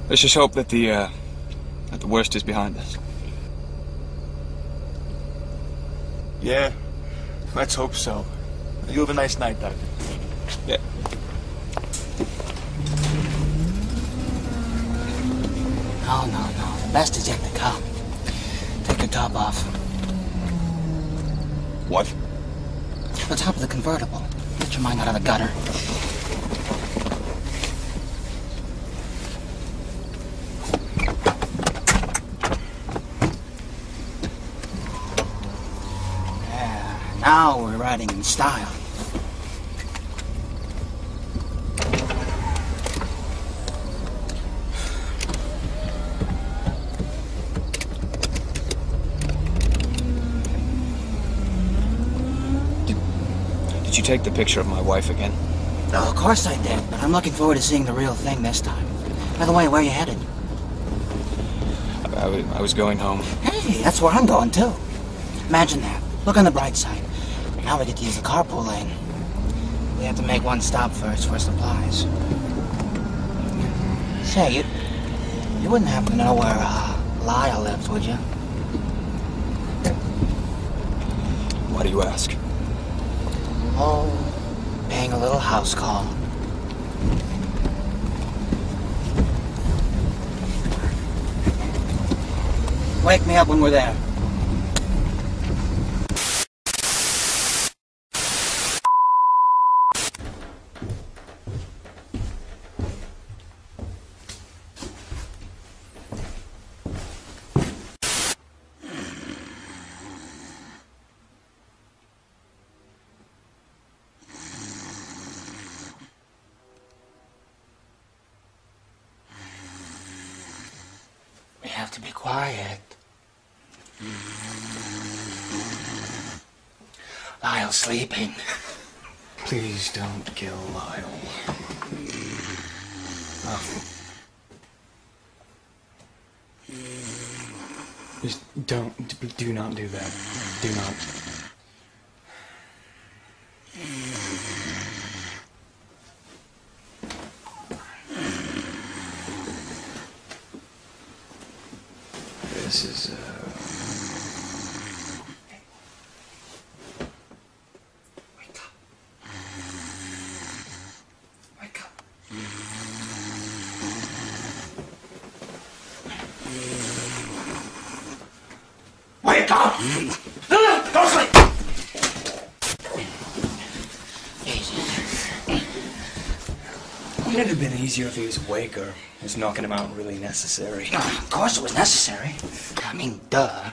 [SPEAKER 9] Let's just hope that the worst is behind us.
[SPEAKER 4] Yeah, let's hope so. You have a nice night, Doctor.
[SPEAKER 9] Yeah.
[SPEAKER 1] No. The best is yet to come. Take your top off.
[SPEAKER 9] What?
[SPEAKER 1] The top of the convertible. Get your mind out of the gutter. Yeah, now we're riding in style.
[SPEAKER 9] Did you take the picture of my wife again?
[SPEAKER 1] Oh, of course I did, but I'm looking forward to seeing the real thing this time. By the way, where are you headed?
[SPEAKER 9] I was going home.
[SPEAKER 1] Hey, that's where I'm going, too. Imagine that. Look on the bright side. Now we get to use the carpool lane. We have to make one stop first for supplies. Say, you wouldn't happen to know where Lyle lives, would you?
[SPEAKER 9] Why do you ask?
[SPEAKER 1] Oh, paying a little house call. Wake me up when we're there. We have to be quiet. Lyle's sleeping.
[SPEAKER 11] Please don't kill Lyle. Oh. Just do not do that. Do not. This is,
[SPEAKER 1] Wake up. Wake up. Wake up! No, don't sleep!
[SPEAKER 11] Wouldn't it have been easier if he was awake, or was knocking him out really necessary?
[SPEAKER 1] Of course it was necessary. I mean, duh.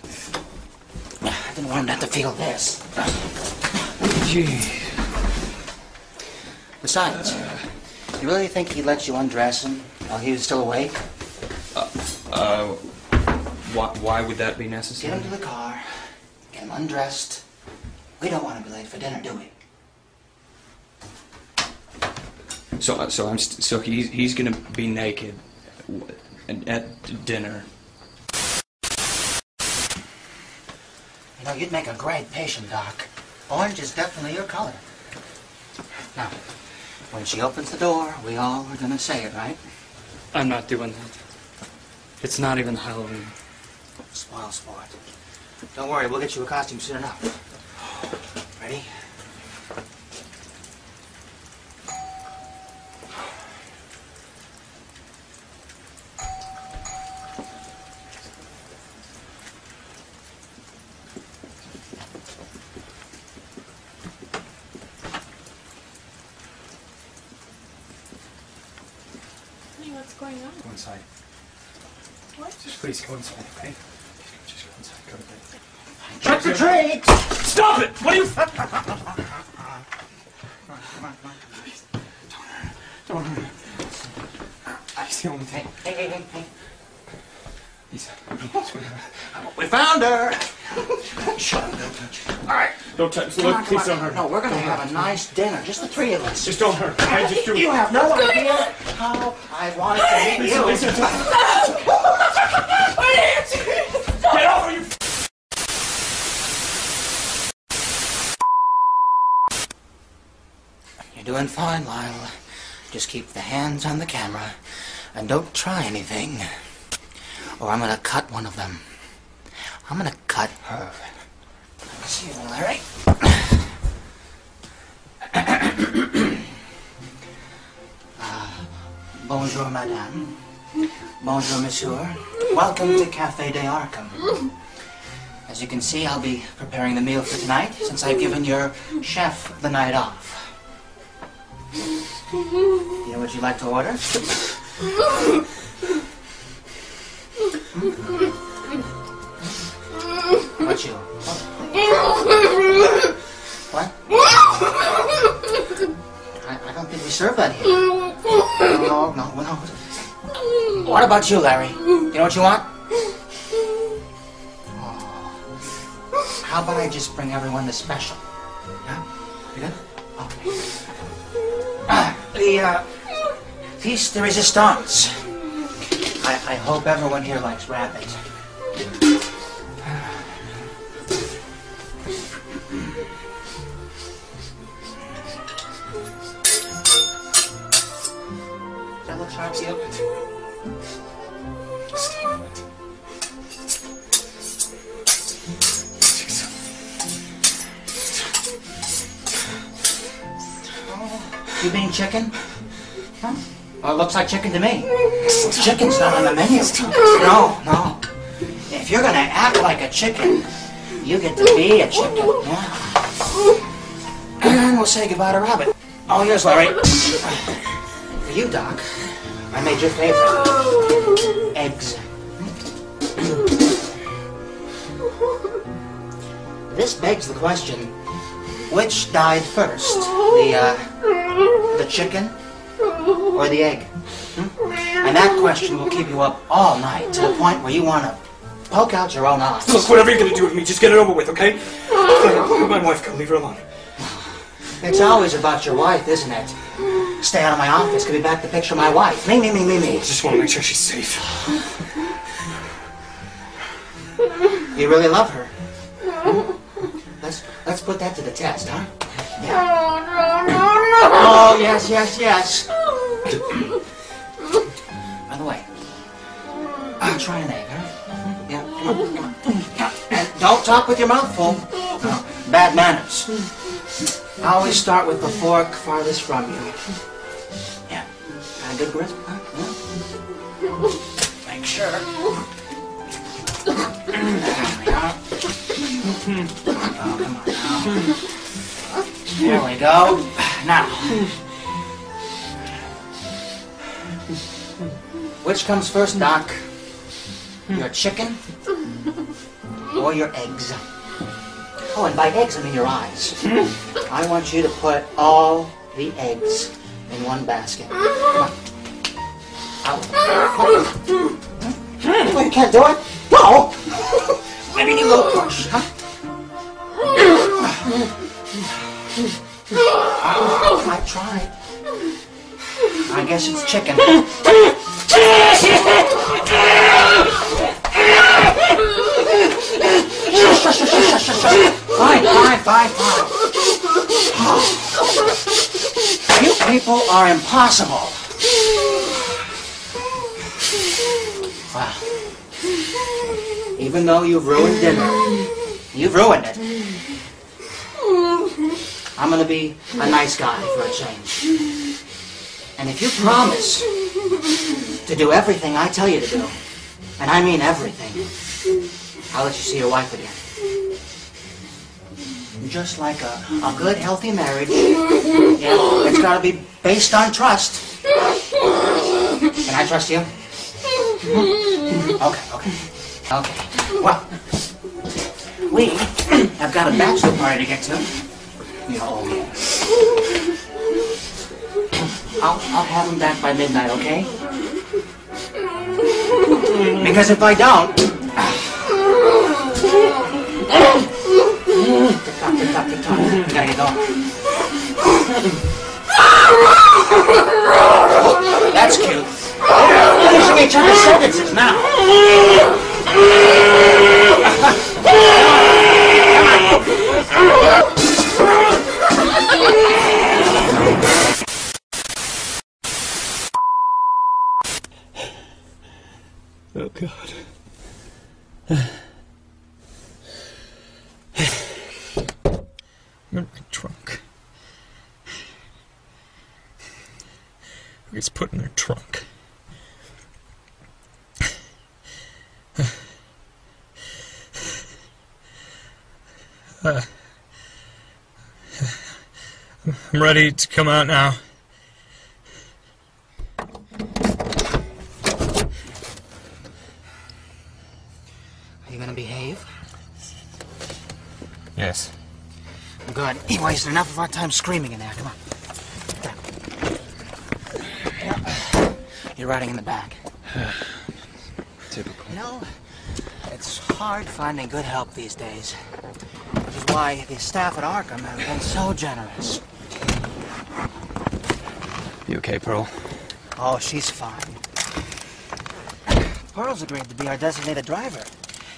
[SPEAKER 1] I didn't want him to have to feel this.
[SPEAKER 11] Gee.
[SPEAKER 1] Besides, you really think he let you undress him while he was still awake?
[SPEAKER 11] Why would that be necessary?
[SPEAKER 1] Get him to the car, get him undressed. We don't want to be late for dinner, do we?
[SPEAKER 11] So he's gonna be naked at dinner.
[SPEAKER 1] You know, you'd make a great patient, Doc. Orange is definitely your color. Now, when she opens the door, we all are gonna say it, right?
[SPEAKER 3] I'm not doing that. It's not even Halloween.
[SPEAKER 1] Spoil sport. Don't worry, we'll get you a costume soon enough. Ready?
[SPEAKER 8] What's going on?
[SPEAKER 6] Go inside.
[SPEAKER 8] What?
[SPEAKER 6] Just please go inside, okay? Just go inside. Go to bed.
[SPEAKER 1] Trick or treat!
[SPEAKER 6] Stop it! What are you... Don't hurt her. It's the only thing.
[SPEAKER 1] Hey.
[SPEAKER 6] Lisa.
[SPEAKER 1] We found her!
[SPEAKER 6] Shut up. Don't touch her. All right. Don't touch her. Look, please don't hurt her.
[SPEAKER 1] No, we're gonna have a nice dinner, just the three of us.
[SPEAKER 6] Just don't hurt her. I just do.
[SPEAKER 1] You have no idea how I wanted to meet you.
[SPEAKER 6] Lisa, get over you.
[SPEAKER 1] You're doing fine, Lyle. Just keep the hands on the camera and don't try anything, or I'm gonna cut one of them. I'm gonna cut her. Let me see you, Larry. Bonjour, madame. Bonjour, monsieur. Welcome to Café dell'Arkham. As you can see, I'll be preparing the meal for tonight, since I've given your chef the night off. You know what you'd like to order? How about you? What? I don't think we serve that here. No. What about you, Larry? You know what you want? Oh. How about I just bring everyone the special? Yeah? You good? Okay. The piece de resistance. I hope everyone here likes rabbit. Does that look sharp to you? You being chicken? Huh? Well, it looks like chicken to me. Chicken's not on the menu. No. If you're gonna act like a chicken, you get to be a chicken. Yeah. And we'll say goodbye to rabbit. Oh, here's Larry. For you, Doc, I made your favorite. Eggs. This begs the question, which died first? The chicken or the egg? And that question will keep you up all night to the point where you want to poke out your own eyes.
[SPEAKER 6] Look, whatever you're going to do with me, just get it over with, okay? My wife, go leave her alone.
[SPEAKER 1] It's always about your wife, isn't it? Stay out of my office. Could be back to picture my wife. Me.
[SPEAKER 6] I just want to make sure she's safe.
[SPEAKER 1] You really love her? Let's put that to the test, huh? Yeah. Oh, yes. By the way, try an egg, huh? Yeah, come on. And don't talk with your mouth full. No, bad manners. I always start with the fork farthest from you. Yeah. Got a good grip, huh? Yeah. Make sure. There we go. Oh, come on now. There we go. Now, which comes first, Doc? Your chicken or your eggs? Oh, and by eggs, I mean your eyes. I want you to put all the eggs in one basket. Come on. Out. Oh, you can't do it? No! Maybe you need a little push, huh? I tried. I guess it's chicken. Shush. Fine. people are impossible. Wow. Even though you've ruined dinner, you've ruined it. I'm gonna be a nice guy for a change. And if you promise to do everything I tell you to do, and I mean everything, I'll let you see your wife again. Just like a good, healthy marriage, yeah, it's gotta be based on trust. Can I trust you? Okay. Well, we have got a bachelor party to get to. You owe me. I'll have him back by midnight, okay? Because if I don't... Tick tock. We gotta get going. That's cute. Finishing each other's sentences now.
[SPEAKER 9] Oh, God. I'm in my trunk. Who gets put in their trunk? I'm ready to come out now.
[SPEAKER 1] Are you gonna behave?
[SPEAKER 9] Yes.
[SPEAKER 1] Good. You wasted enough of our time screaming in there. Come on. You're riding in the back.
[SPEAKER 9] Typical.
[SPEAKER 1] You know, it's hard finding good help these days. Which is why the staff at Arkham have been so generous.
[SPEAKER 9] You okay, Pearl?
[SPEAKER 1] Oh, she's fine. Pearl's agreed to be our designated driver.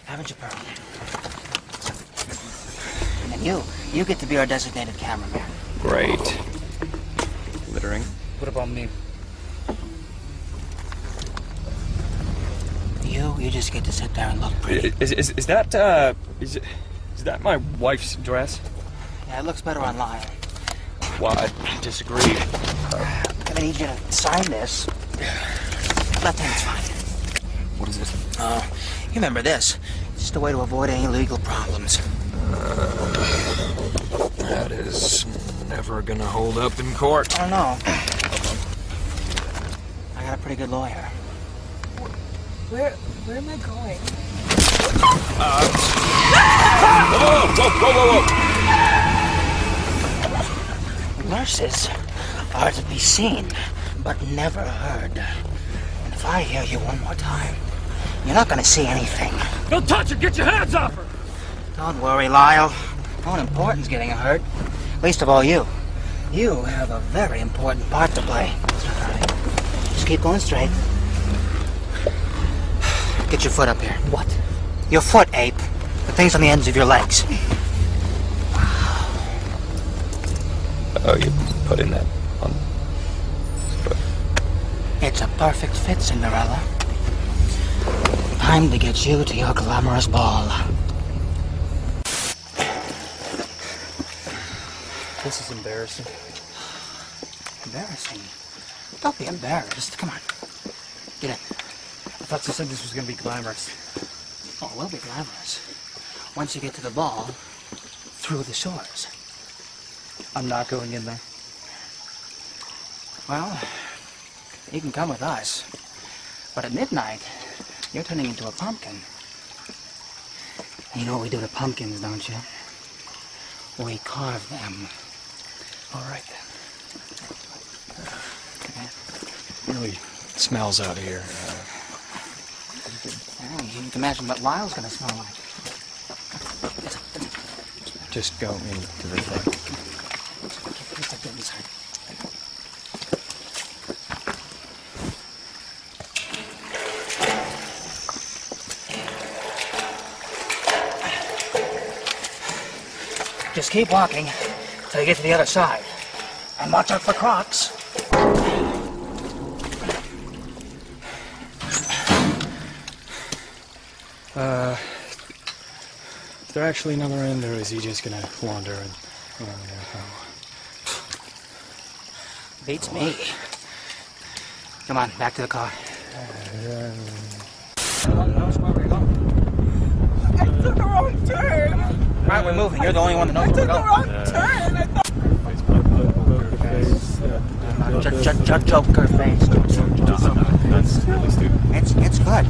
[SPEAKER 1] Haven't you, Pearl? And you get to be our designated cameraman.
[SPEAKER 9] Great. Littering.
[SPEAKER 11] What about me?
[SPEAKER 1] You just get to sit there and look pretty.
[SPEAKER 9] Is that my wife's dress?
[SPEAKER 1] Yeah, it looks better on Lyle.
[SPEAKER 9] Well, I disagree.
[SPEAKER 1] I'm gonna need you to sign this. Left hand's fine.
[SPEAKER 9] What is it?
[SPEAKER 1] You remember this. It's just a way to avoid any legal problems.
[SPEAKER 9] That is never gonna hold up in court.
[SPEAKER 1] I don't know. I got a pretty good lawyer.
[SPEAKER 8] Where am I going?
[SPEAKER 9] Whoa.
[SPEAKER 1] Nurses are to be seen, but never heard. And if I hear you one more time, you're not gonna see anything.
[SPEAKER 3] Don't touch her! Get your hands off her!
[SPEAKER 1] Don't worry, Lyle. No one important's getting hurt. Least of all you. You have a very important part to play. All right. Just keep going straight. Get your foot up here.
[SPEAKER 9] What?
[SPEAKER 1] Your foot, ape. The thing's on the ends of your legs.
[SPEAKER 9] Oh, you put in that on.
[SPEAKER 1] It's a perfect fit, Cinderella. Time to get you to your glamorous ball.
[SPEAKER 11] This is embarrassing.
[SPEAKER 1] Embarrassing? Don't be embarrassed. Come on. Get in.
[SPEAKER 11] I thought you said this was going to be glamorous.
[SPEAKER 1] Oh, it will be glamorous. Once you get to the ball, through the shores.
[SPEAKER 11] I'm not going in there.
[SPEAKER 1] Well, you can come with us. But at midnight, you're turning into a pumpkin. And you know what we do to pumpkins, don't you? We carve them.
[SPEAKER 11] All right, then. Really smells out here.
[SPEAKER 1] You can imagine what Lyle's gonna smell like.
[SPEAKER 11] Just go into the thing.
[SPEAKER 1] Get inside. Just keep walking till you get to the other side. And watch out for crocs.
[SPEAKER 12] Is there actually another end, or is he just gonna wander and
[SPEAKER 1] Beats me. Come on, back to the car.
[SPEAKER 8] I took a wrong turn.
[SPEAKER 1] Right, we're moving. You're the only one that knows where we're going.
[SPEAKER 8] I took a wrong turn. I thought...
[SPEAKER 1] Joker face.
[SPEAKER 3] That's really stupid.
[SPEAKER 1] It's good.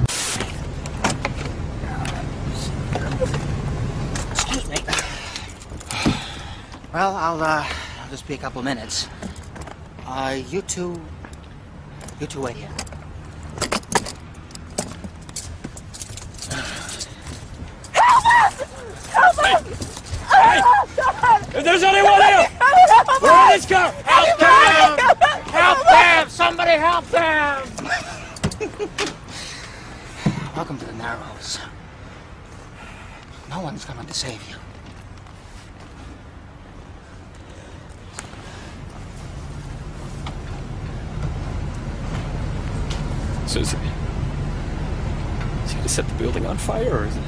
[SPEAKER 1] Excuse me. Well, I'll just be a couple minutes. You two wait here.
[SPEAKER 8] Help us!
[SPEAKER 13] Hey! If there's anyone here! We're in this car! Help them! Help them! Somebody help them!
[SPEAKER 1] Welcome to the Narrows. No one's coming to save you.
[SPEAKER 13] So is he gonna set the building on fire, or is it?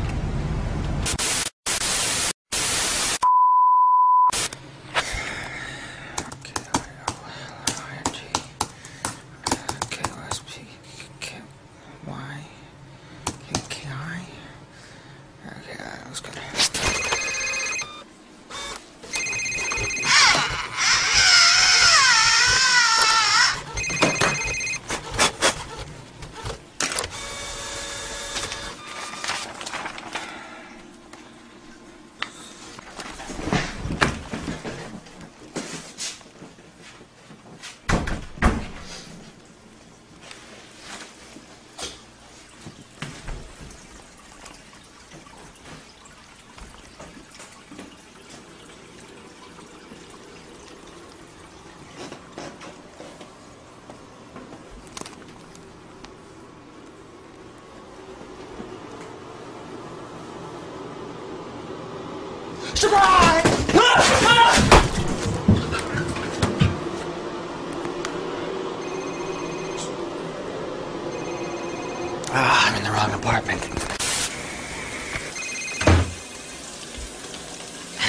[SPEAKER 1] I'm in the wrong apartment.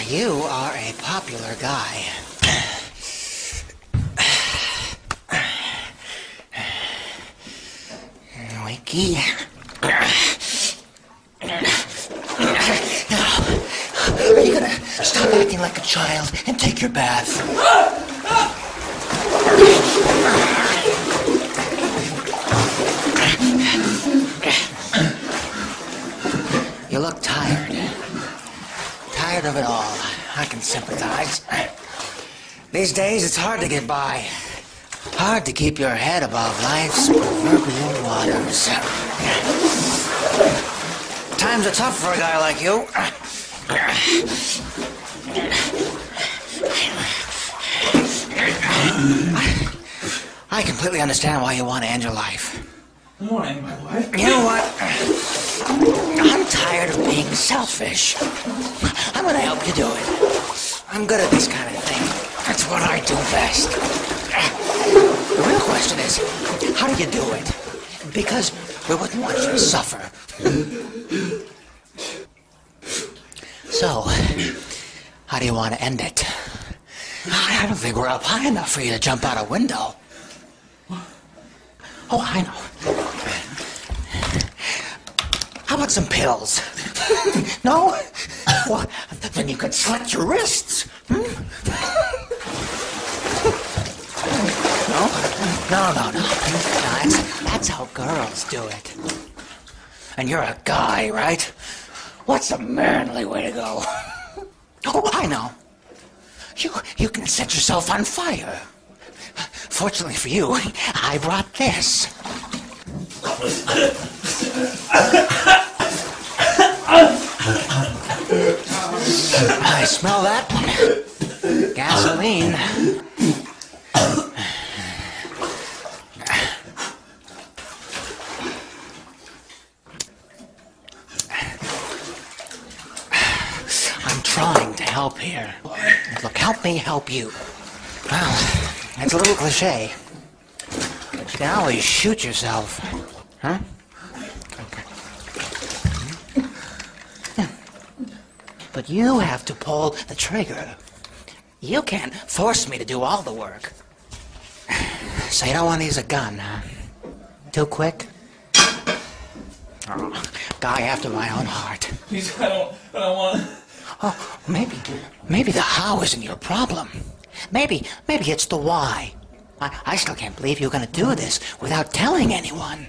[SPEAKER 1] You are a popular guy. Wakey. Are you gonna stop acting like a child and take your bath? You look tired. Tired of it all. I can sympathize. These days, it's hard to get by. Hard to keep your head above life's proverbial waters. Times are tough for a guy like you. I completely understand why you want to end your life.
[SPEAKER 8] Good morning, my wife.
[SPEAKER 1] You know what? I'm tired of being selfish. I'm gonna help you do it. I'm good at this kind of thing. That's what I do best. The real question is, how do you do it? Because we wouldn't want you to suffer. So, how do you want to end it? I don't think we're up high enough for you to jump out a window. Oh, I know. How about some pills? No? Well, then you could slit your wrists. No? No. That's how girls do it. And you're a guy, right? What's a manly way to go? Oh, I know. You can set yourself on fire. Fortunately for you, I brought this. I smell that. Gasoline. I'm trying to help here. Look, help me help you. Well, It's a little cliche, but you can always shoot yourself. Huh? Okay. But you have to pull the trigger. You can't force me to do all the work. So you don't want to use a gun, huh? Too quick? Oh, guy after my own heart.
[SPEAKER 11] Please, I don't want...
[SPEAKER 1] Oh, maybe the how isn't your problem. Maybe it's the why. I still can't believe you're gonna do this without telling anyone.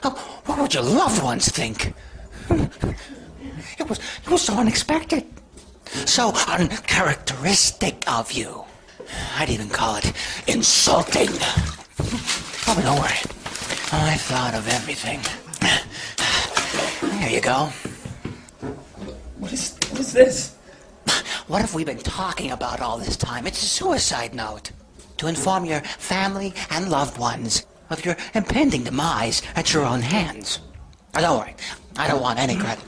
[SPEAKER 1] Oh, what would your loved ones think? It was so unexpected. So uncharacteristic of you. I'd even call it insulting. Oh, but don't worry. I thought of everything. There you go.
[SPEAKER 11] What is this?
[SPEAKER 1] What have we been talking about all this time? It's a suicide note. To inform your family and loved ones of your impending demise at your own hands. Now, don't worry. I don't want any credit.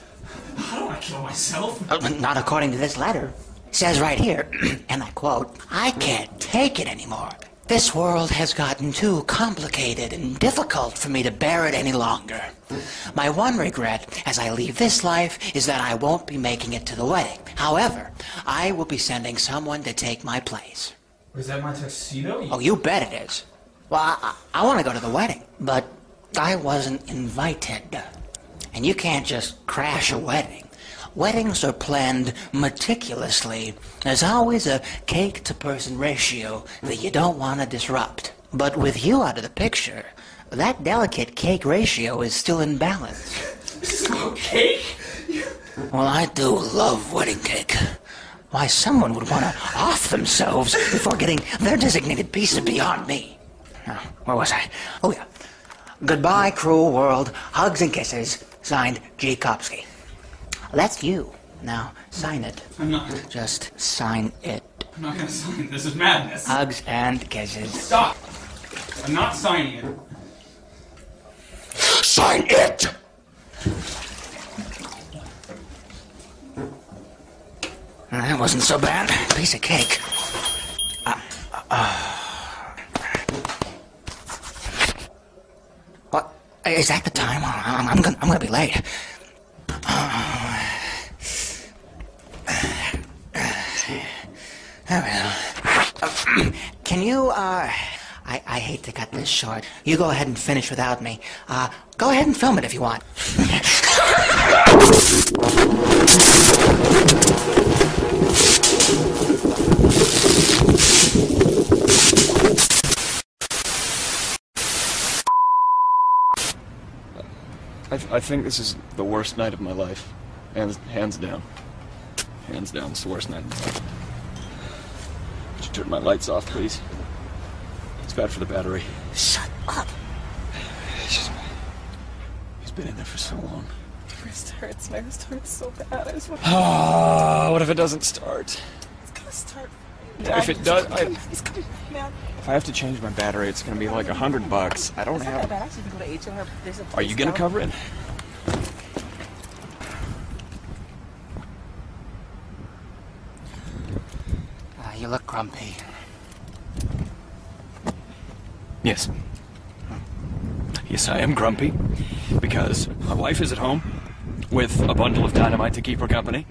[SPEAKER 11] How do I kill myself?
[SPEAKER 1] Not according to this letter. It says right here, and I quote, I can't take it anymore. This world has gotten too complicated and difficult for me to bear it any longer. My one regret as I leave this life is that I won't be making it to the wedding. However, I will be sending someone to take my place.
[SPEAKER 11] Is that my tuxedo?
[SPEAKER 1] Oh, you bet it is. Well, I want to go to the wedding, but I wasn't invited. And you can't just crash a wedding. Weddings are planned meticulously. There's always a cake-to-person ratio that you don't want to disrupt. But with you out of the picture, that delicate cake ratio is still in balance.
[SPEAKER 11] This is about cake?
[SPEAKER 1] Well, I do love wedding cake. Why, someone would want to off themselves before getting their designated piece of beyond me. Now, where was I? Oh, yeah. Goodbye, cruel world. Hugs and kisses. Signed, G. Kopsky. That's you. Now, sign it.
[SPEAKER 11] I'm not.
[SPEAKER 1] Just sign it.
[SPEAKER 11] I'm not gonna sign it. This is madness.
[SPEAKER 1] Hugs and kisses.
[SPEAKER 11] Stop! I'm not signing it.
[SPEAKER 1] Sign it! That wasn't so bad. Piece of cake. What? Is that the time? I'm gonna be late. Can you, I hate to cut this short. You go ahead and finish without me. Go ahead and film it if you want.
[SPEAKER 9] I think this is the worst night of my life. Hands down. Hands down, it's the worst night of my life. Could you turn my lights off, please? It's bad for the battery.
[SPEAKER 1] Shut up!
[SPEAKER 9] He's been in there for so long.
[SPEAKER 8] My wrist hurts. My wrist hurts so bad. I just want
[SPEAKER 9] What if it doesn't start?
[SPEAKER 8] It's gonna start.
[SPEAKER 9] If it does,
[SPEAKER 8] He's coming, man.
[SPEAKER 9] if I have to change my battery, it's gonna be like $100. I don't
[SPEAKER 8] It's not
[SPEAKER 9] have.
[SPEAKER 8] that bad. Actually, you can go to H&R. There's a
[SPEAKER 9] Are you gonna
[SPEAKER 8] place
[SPEAKER 9] cover it?
[SPEAKER 1] You look grumpy.
[SPEAKER 9] Yes. Yes, I am grumpy because my wife is at home with a bundle of dynamite to keep her company.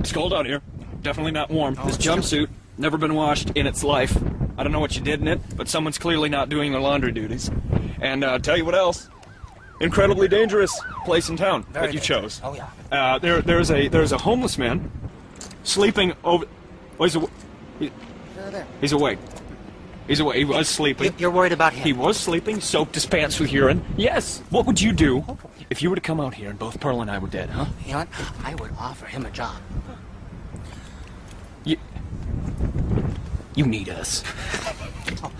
[SPEAKER 9] It's cold out here. Definitely not warm. This jumpsuit, never been washed in its life. I don't know what you did in it, but someone's clearly not doing their laundry duties. And tell you what else. Incredibly dangerous place in town that you chose.
[SPEAKER 1] Oh, yeah.
[SPEAKER 9] There's a homeless man sleeping over... Oh, he's awake. He's awake. He was sleeping.
[SPEAKER 1] You're worried about him?
[SPEAKER 9] He was sleeping, soaked his pants with urine. Yes! What would you do if you were to come out here and both Pearl and I were dead, huh?
[SPEAKER 1] You know what? I would offer him a job.
[SPEAKER 9] You need us.
[SPEAKER 1] Oh,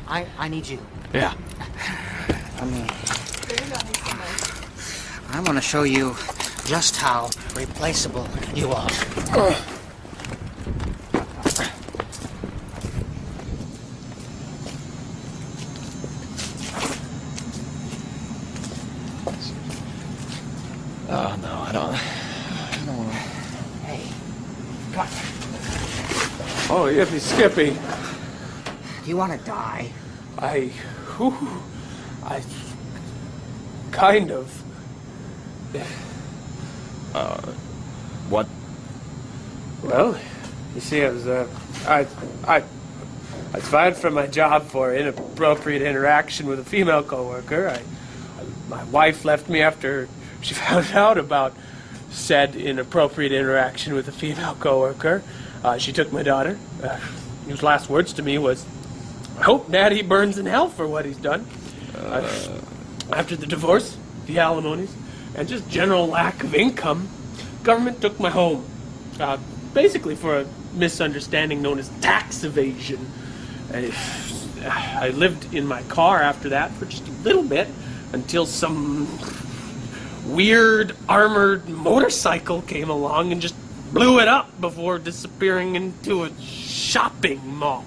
[SPEAKER 1] I need you.
[SPEAKER 9] Yeah.
[SPEAKER 1] I mean... I want to show you just how replaceable you are.
[SPEAKER 9] Oh, no, I don't want to...
[SPEAKER 1] Hey, come on.
[SPEAKER 9] Oh, yippee skippy.
[SPEAKER 1] Do you want to die?
[SPEAKER 14] I kind of.
[SPEAKER 9] What?
[SPEAKER 14] Well, you see, I was fired from my job for inappropriate interaction with a female coworker. My wife left me after she found out about said inappropriate interaction with a female coworker. She took my daughter. His last words to me was, "I hope Daddy burns in hell for what he's done." After the divorce, the alimonies, and just general lack of income, government took my home. Basically for a misunderstanding known as tax evasion. I lived in my car after that for just a little bit until some weird armored motorcycle came along and just blew it up before disappearing into a shopping mall.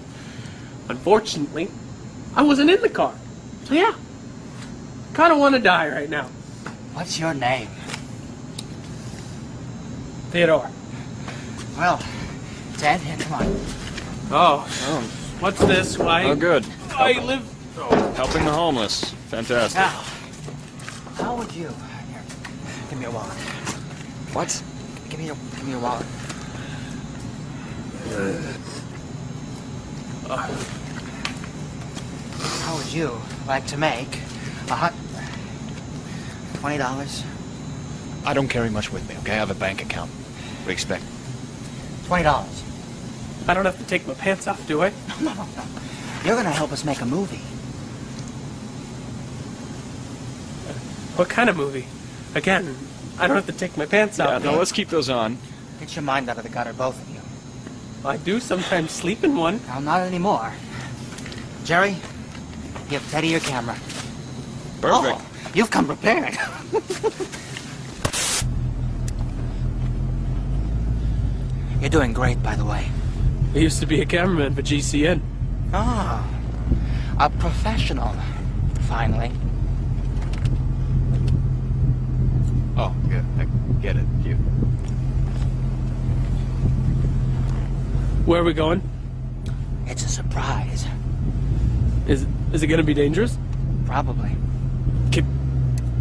[SPEAKER 14] Unfortunately, I wasn't in the car. So yeah, kind of want to die right now.
[SPEAKER 1] What's your name?
[SPEAKER 14] Theodore.
[SPEAKER 1] Well, Dad, here, come on.
[SPEAKER 14] Oh, what's this? Why?
[SPEAKER 9] Oh, good.
[SPEAKER 14] I live...
[SPEAKER 9] Helping the homeless. Fantastic.
[SPEAKER 1] Now, how would you... Here, give me your wallet.
[SPEAKER 9] What?
[SPEAKER 1] Give me your wallet. How would you like to make $20?
[SPEAKER 9] I don't carry much with me, okay? I have a bank account. What do you expect?
[SPEAKER 1] $20.
[SPEAKER 14] I don't have to take my pants off, do I?
[SPEAKER 1] No. You're gonna help us make a movie.
[SPEAKER 14] What kind of movie? Again, I don't have to take my pants off.
[SPEAKER 9] Yeah, no, let's keep those on.
[SPEAKER 1] Get your mind out of the gutter, both of you.
[SPEAKER 14] I do sometimes sleep in one.
[SPEAKER 1] Well, not anymore. Jerry, give Teddy your camera.
[SPEAKER 9] Perfect.
[SPEAKER 1] Oh, you've come prepared. You're doing great, by the way.
[SPEAKER 14] I used to be a cameraman for GCN.
[SPEAKER 1] Ah, a professional, finally.
[SPEAKER 9] Oh, good. I get it. You.
[SPEAKER 14] Where are we going?
[SPEAKER 1] It's a surprise.
[SPEAKER 14] Is it gonna be dangerous?
[SPEAKER 1] Probably.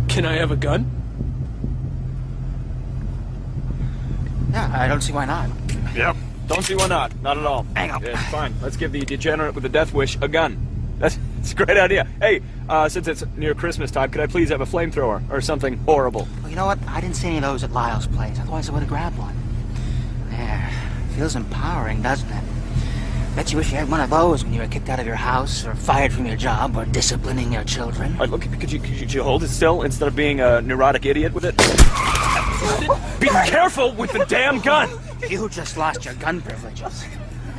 [SPEAKER 14] Can I have a gun?
[SPEAKER 1] Yeah, I don't see why not.
[SPEAKER 7] Yep. Don't see why not. Not at all.
[SPEAKER 1] Hang on.
[SPEAKER 7] Yeah, fine. Let's give the degenerate with the death wish a gun. That's a great idea. Hey, since it's near Christmas time, could I please have a flamethrower or something horrible?
[SPEAKER 1] Well, you know what? I didn't see any of those at Lyle's place. Otherwise, I would have grabbed one. There. Feels empowering, doesn't it? Bet you wish you had one of those when you were kicked out of your house, or fired from your job, or disciplining your children.
[SPEAKER 7] All right, look, could you hold it still instead of being a neurotic idiot with it? Be careful with the damn gun!
[SPEAKER 1] You just lost your gun privileges.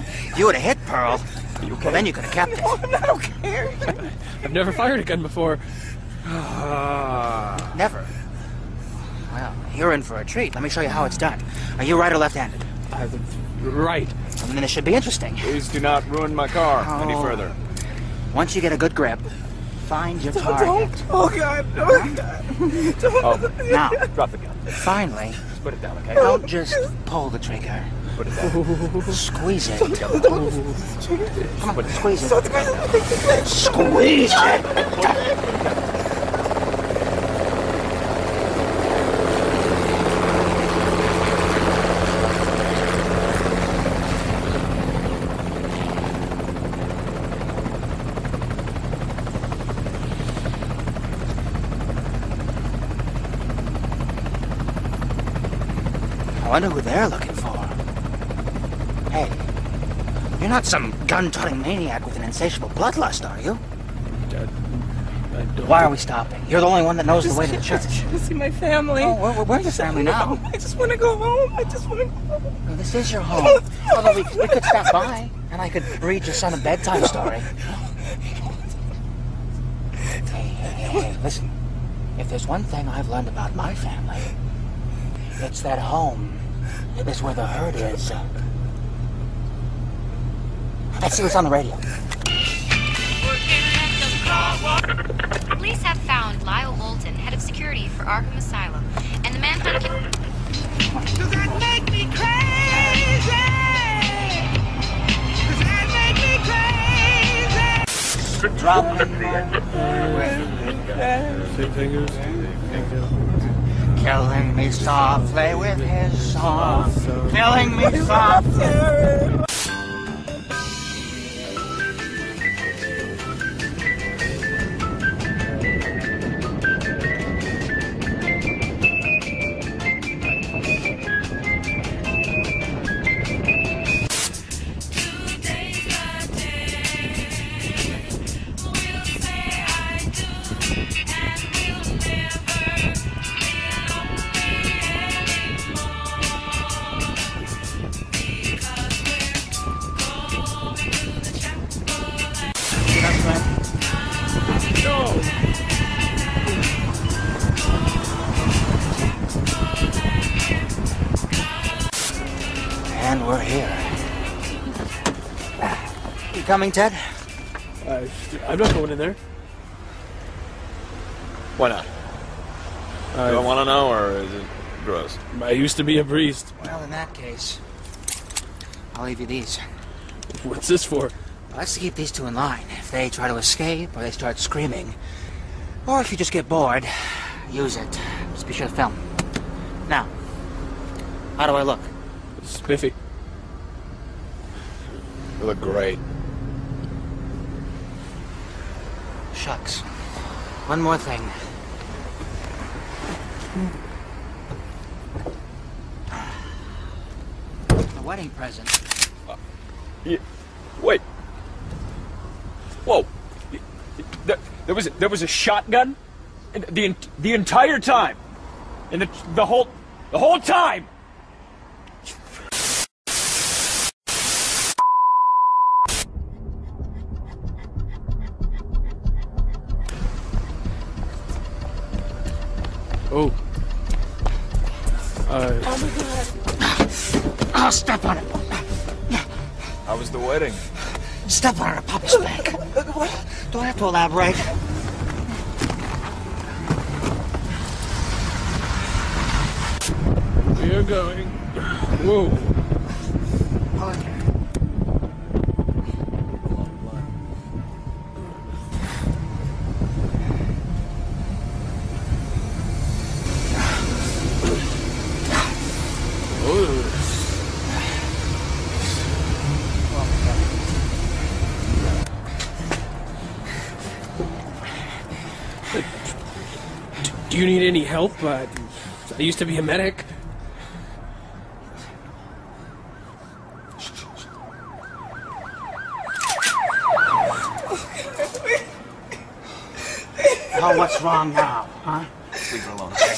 [SPEAKER 1] If you would have hit Pearl, well, then you could have kept it.
[SPEAKER 8] I'm not okay.
[SPEAKER 14] I've never fired a gun before.
[SPEAKER 1] Never. Well, you're in for a treat. Let me show you how it's done. Are you right or left-handed?
[SPEAKER 14] Right.
[SPEAKER 1] And then it should be interesting.
[SPEAKER 7] Please do not ruin my car any further.
[SPEAKER 1] Once you get a good grip, find your target.
[SPEAKER 8] Don't. Oh, God. Oh, God.
[SPEAKER 7] Oh,
[SPEAKER 1] now,
[SPEAKER 7] drop the gun.
[SPEAKER 1] Finally,
[SPEAKER 7] Just put it down, okay?
[SPEAKER 1] don't just pull the trigger.
[SPEAKER 7] Put it down.
[SPEAKER 1] Squeeze it. Come on, squeeze it. Squeeze it. I wonder who they're looking for. Hey, you're not some gun-toting maniac with an insatiable bloodlust, are you? Why are we stopping? You're the only one that knows the way to the church.
[SPEAKER 8] I just want to see my family.
[SPEAKER 1] Oh, where's your family now?
[SPEAKER 8] I just want to go home. I just want to go home.
[SPEAKER 1] No, this is your home. Although we could stop by, and I could read your son a bedtime story. Hey, listen. If there's one thing I've learned about my family, it's that home is where the hurt is. Let's see what's on the radio.
[SPEAKER 15] Police have found Lyle Moulton, head of security for Arkham Asylum, and the manhunt can...
[SPEAKER 13] Does that make me crazy? Does that make me crazy?
[SPEAKER 1] troubling. Killing me softly with his song. Killing me softly. And we're here. You coming, Ted?
[SPEAKER 14] I'm not going in there.
[SPEAKER 7] Why not? You don't want to know, or is it gross?
[SPEAKER 14] I used to be a priest.
[SPEAKER 1] Well, in that case, I'll leave you these.
[SPEAKER 14] What's this for?
[SPEAKER 1] Let's to keep these two in line. If they try to escape, or they start screaming, or if you just get bored, use it. Just be sure to film. Now, how do I look?
[SPEAKER 14] Spiffy.
[SPEAKER 7] You look great.
[SPEAKER 1] Shucks. One more thing. A wedding present.
[SPEAKER 7] Wait. Whoa. There was a shotgun, and the entire time, and the whole time.
[SPEAKER 14] Oh.
[SPEAKER 1] Oh my God. Oh, step on it.
[SPEAKER 7] How was the wedding?
[SPEAKER 1] Step on it, Papa Spank. Do I have to elaborate?
[SPEAKER 14] We are going. Whoa. Do you need any help? I used to be a medic.
[SPEAKER 1] Oh, what's wrong now, huh?
[SPEAKER 7] Leave her alone, okay?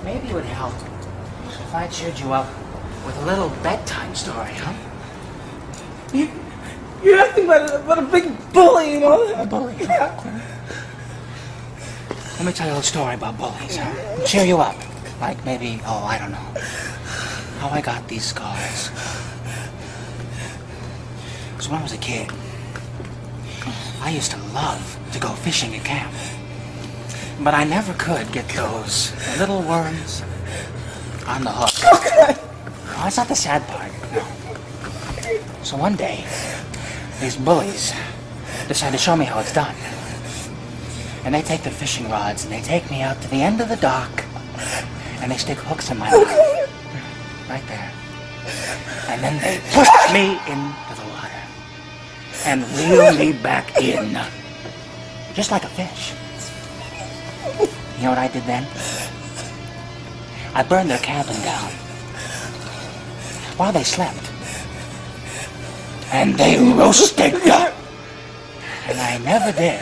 [SPEAKER 1] Maybe it would help if I cheered you up with a little bedtime story, huh?
[SPEAKER 8] You're nothing but a big bully, you know?
[SPEAKER 1] A bully? Yeah. Let me tell you a little story about bullies, huh? Cheer you up. Like maybe, oh, I don't know, how I got these scars. So when I was a kid, I used to love to go fishing at camp. But I never could get those little worms on the hook. Oh, that's not the sad part, no. So one day, these bullies decide to show me how it's done. And they take the fishing rods and they take me out to the end of the dock and they stick hooks in my mouth. Right there. And then they push me into the water and reel me back in. Just like a fish. You know what I did then? I burned their cabin down while they slept. And they roasted. And I never did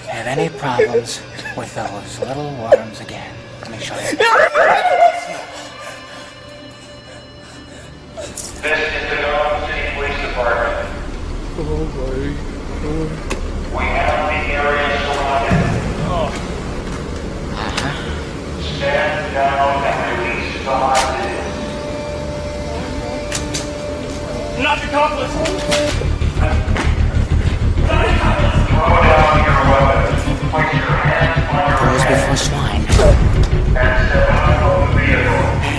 [SPEAKER 1] have any problems with those little worms again. Let me show you.
[SPEAKER 16] This is the Gotham City Police Department. We have the area surrounded. Stand down and release the hostage.
[SPEAKER 13] Not the accomplice!
[SPEAKER 16] Throw down your weapon. Place your hands on your
[SPEAKER 1] Birds
[SPEAKER 16] head.
[SPEAKER 1] before swine.
[SPEAKER 16] And step out of the vehicle.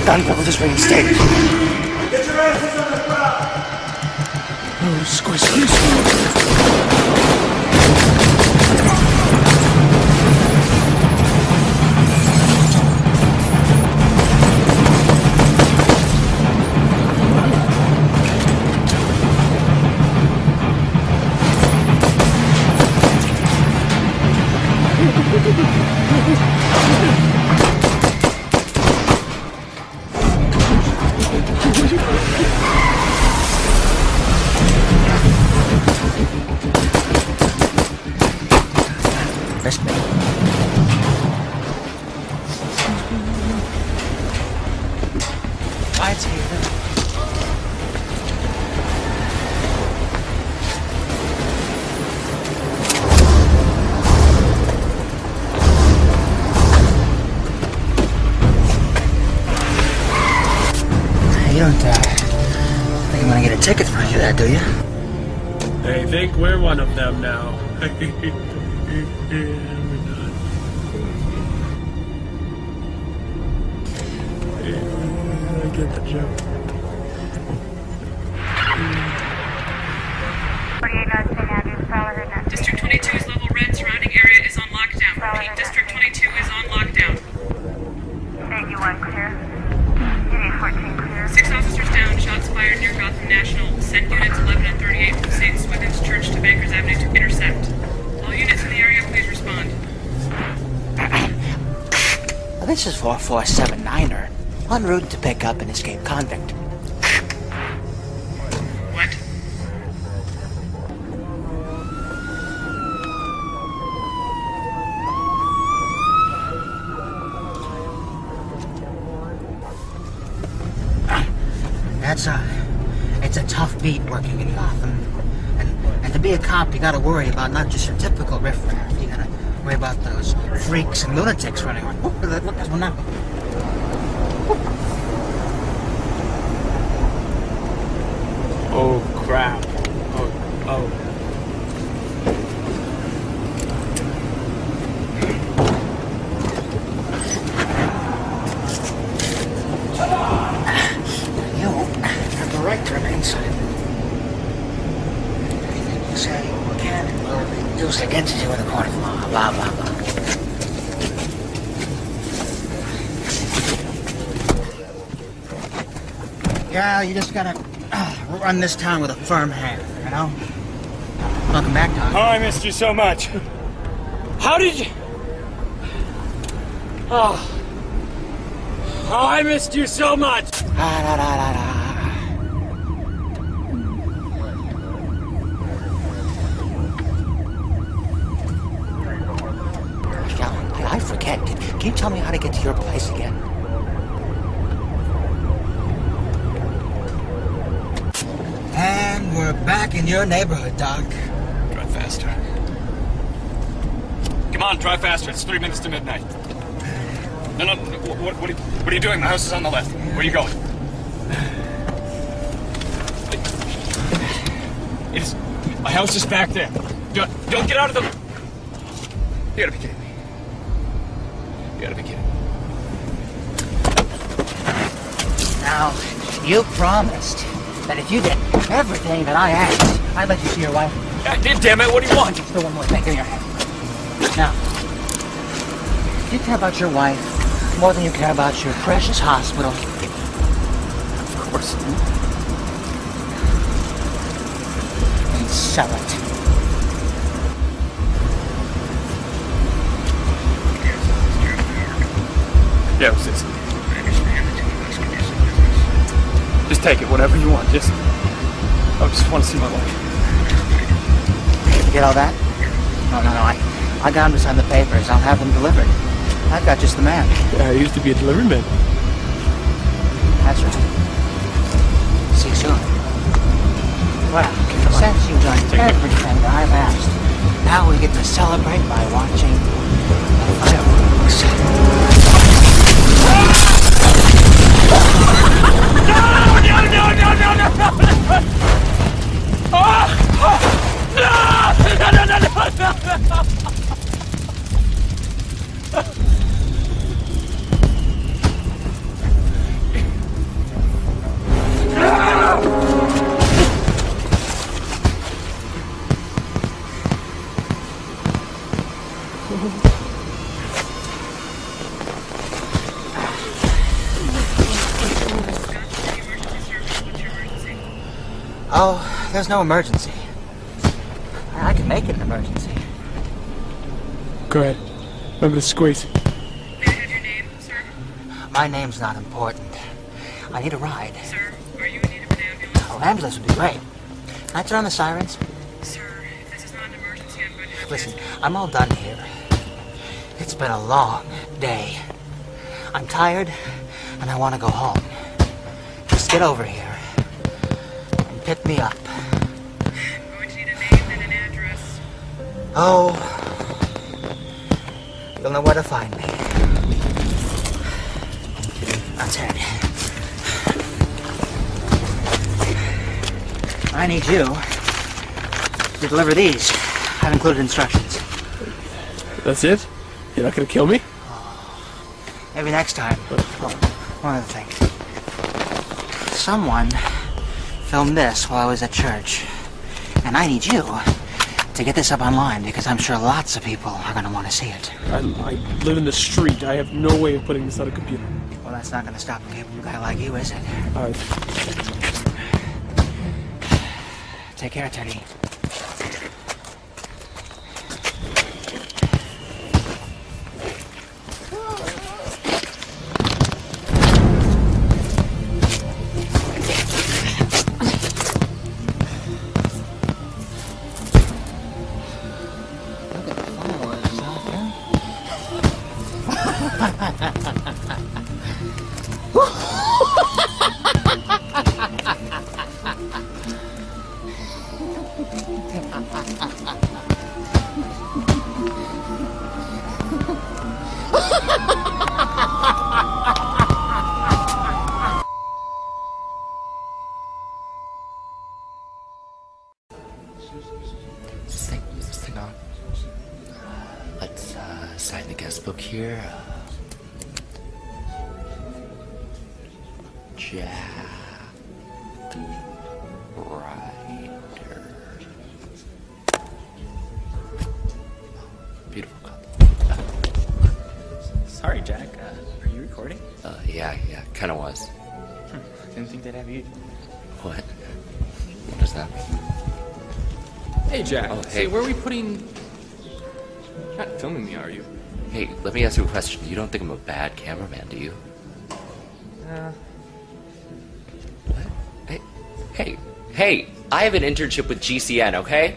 [SPEAKER 1] gun privilege is reinstated.
[SPEAKER 13] Get your asses on the ground!
[SPEAKER 4] Oh, squish.
[SPEAKER 1] Risk me. Lights here. You don't think I'm gonna get a ticket for any of that, do you?
[SPEAKER 14] They think we're one of them now. I get the joke.
[SPEAKER 17] District 22's level red. Surrounding area is on lockdown. Repeat, District 22 is on lockdown.
[SPEAKER 18] 81 clear. 14 clear.
[SPEAKER 17] 6 officers down. Shots fired near Gotham National. Send units 11 and 38 from St. Swithin's Church to Bankers Avenue to intercept. All units in the area, please respond.
[SPEAKER 1] This is 4479er. En route to pick up an escaped convict.
[SPEAKER 17] What?
[SPEAKER 1] It's a tough beat working in Gotham. And to be a cop, you gotta worry about not just your typical riffraff. You gotta worry about those freaks and lunatics running around. Oh, look, there's one now.
[SPEAKER 14] Oh, crap. Oh.
[SPEAKER 1] You have the right to remain silent. Anything you say can and will be used against you in the court of law. Blah, blah, blah. Yeah, you just gotta run this town with a firm hand, you know? Welcome back, Doc.
[SPEAKER 13] Oh, I missed you so much. How did you... Oh, I missed you so much.
[SPEAKER 1] I forget. Can you tell me how to get to your place again? And we're back in your neighborhood, Doc.
[SPEAKER 9] Drive faster. Come on, drive faster. It's 3 minutes to midnight. No, what are you doing? My house is on the left. Where are you going? My house is back there. Don't get out of the... You gotta be kidding me. You gotta be kidding me.
[SPEAKER 1] Now, you promised that if you did everything that I asked, I'd let you see your wife.
[SPEAKER 9] I did, damn it. What do you want?
[SPEAKER 1] Still one more thing. Give me your hand. Now, do you care about your wife more than you care about your precious hospital?
[SPEAKER 9] Of course.
[SPEAKER 1] Then sell it.
[SPEAKER 9] Yeah, it was this. Just take it, whatever you want. I just want to see my wife.
[SPEAKER 1] You get all that? No. I got him to sign the papers. I'll have them delivered. I've got just the man.
[SPEAKER 14] I used to be a delivery man.
[SPEAKER 1] That's right. See you soon. Well, since you've done everything that I've asked, now we get to celebrate by watching the fireworks. Oh, there's no emergency. I can make it an emergency.
[SPEAKER 14] Go ahead. Remember to squeeze.
[SPEAKER 17] May I have your name, sir?
[SPEAKER 1] My name's not important. I need a ride.
[SPEAKER 17] Sir, are you in need of an ambulance?
[SPEAKER 1] Oh, ambulance would be great. Can I turn on the sirens?
[SPEAKER 17] Sir, if this is not an emergency, I'm going to have
[SPEAKER 1] Listen, I'm all done here. It's been a long day. I'm tired, and I want to go home. Just get over here and pick me up.
[SPEAKER 17] I'm going to need a name and an address.
[SPEAKER 1] Oh, you'll know where to find me. That's it. I need you to deliver these. I've included instructions.
[SPEAKER 14] That's it? You're not gonna kill me?
[SPEAKER 1] Maybe next time. Oh, one other thing. Someone filmed this while I was at church. And I need you to get this up online because I'm sure lots of people are going to want to see it.
[SPEAKER 14] I live in the street. I have no way of putting this on a computer.
[SPEAKER 1] Well, that's not going to stop a capable guy like you, is it?
[SPEAKER 14] All right.
[SPEAKER 1] Take care, Teddy.
[SPEAKER 19] Is this thing on? Let's sign the guest book here. Jack Ryder. Beautiful couple.
[SPEAKER 11] Sorry, Jack. Are you recording?
[SPEAKER 19] Yeah, kinda was.
[SPEAKER 11] Didn't think they'd have you.
[SPEAKER 19] What? What does that mean?
[SPEAKER 11] Hey, Jack.
[SPEAKER 19] Oh, hey.
[SPEAKER 11] Say, where are we putting... You're not filming me, are you?
[SPEAKER 19] Hey, let me ask you a question. You don't think I'm a bad cameraman, do you? What? Hey! I have an internship with GCN, okay?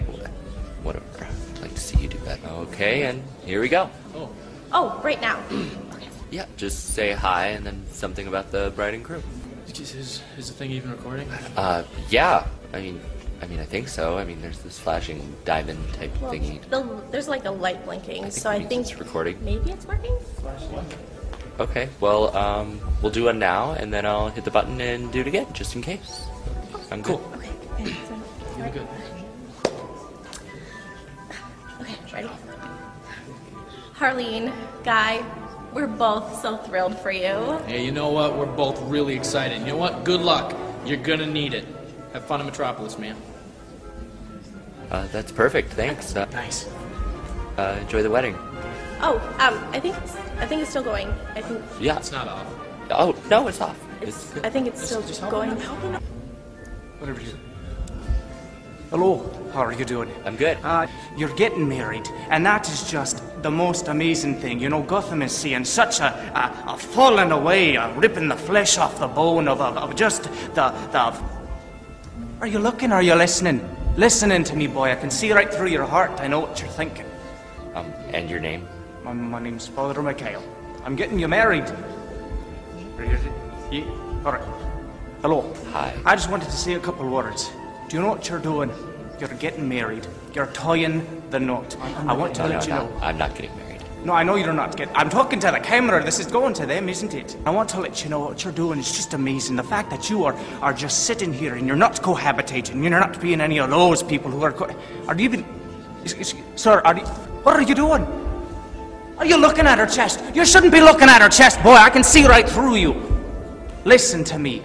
[SPEAKER 19] Whatever. I'd like to see you do that. Okay, and here we go.
[SPEAKER 2] Oh, right now.
[SPEAKER 19] Yeah, just say hi and then something about the bride and groom.
[SPEAKER 11] Is the thing even recording?
[SPEAKER 19] Yeah. I mean, I think so. I mean, there's this flashing diamond type thingy.
[SPEAKER 2] There's like a light blinking, so I think
[SPEAKER 19] it's recording.
[SPEAKER 2] maybe it's working.
[SPEAKER 19] Okay, well, we'll do one now, and then I'll hit the button and do it again, just in case. I'm good.
[SPEAKER 2] Cool. Okay.
[SPEAKER 11] You're good.
[SPEAKER 2] Okay, ready? Harleen, Guy, we're both so thrilled for you.
[SPEAKER 11] Hey, you know what? We're both really excited. You know what? Good luck. You're gonna need it. Have fun in Metropolis, man.
[SPEAKER 19] That's perfect, thanks.
[SPEAKER 11] Nice.
[SPEAKER 19] Enjoy the wedding.
[SPEAKER 2] Oh, I think it's still going. I think.
[SPEAKER 19] Yeah.
[SPEAKER 11] It's not off.
[SPEAKER 19] Oh, no, it's off.
[SPEAKER 2] I think it's still going.
[SPEAKER 20] Whatever you. Hello, how are you doing?
[SPEAKER 19] I'm good.
[SPEAKER 20] You're getting married, and that is just the most amazing thing. You know, Gotham is seeing such a falling away, ripping the flesh off the bone of just the. Are you looking? Are you listening? Listening to me, boy. I can see right through your heart. I know what you're thinking.
[SPEAKER 19] And your name?
[SPEAKER 20] My name's Father Mikhail. I'm getting you married. All right. Hello.
[SPEAKER 19] Hi.
[SPEAKER 20] I just wanted to say a couple words. Do you know what you're doing? You're getting married. You're tying the knot. I want to let you know.
[SPEAKER 19] I'm not getting married.
[SPEAKER 20] No, I know you're not getting... I'm talking to the camera. This is going to them, isn't it? I want to let you know what you're doing is just amazing. The fact that you are just sitting here and you're not cohabitating. You're not being any of those people who are... Are you even... Sir, are you... What are you doing? Are you looking at her chest? You shouldn't be looking at her chest, boy. I can see right through you. Listen to me.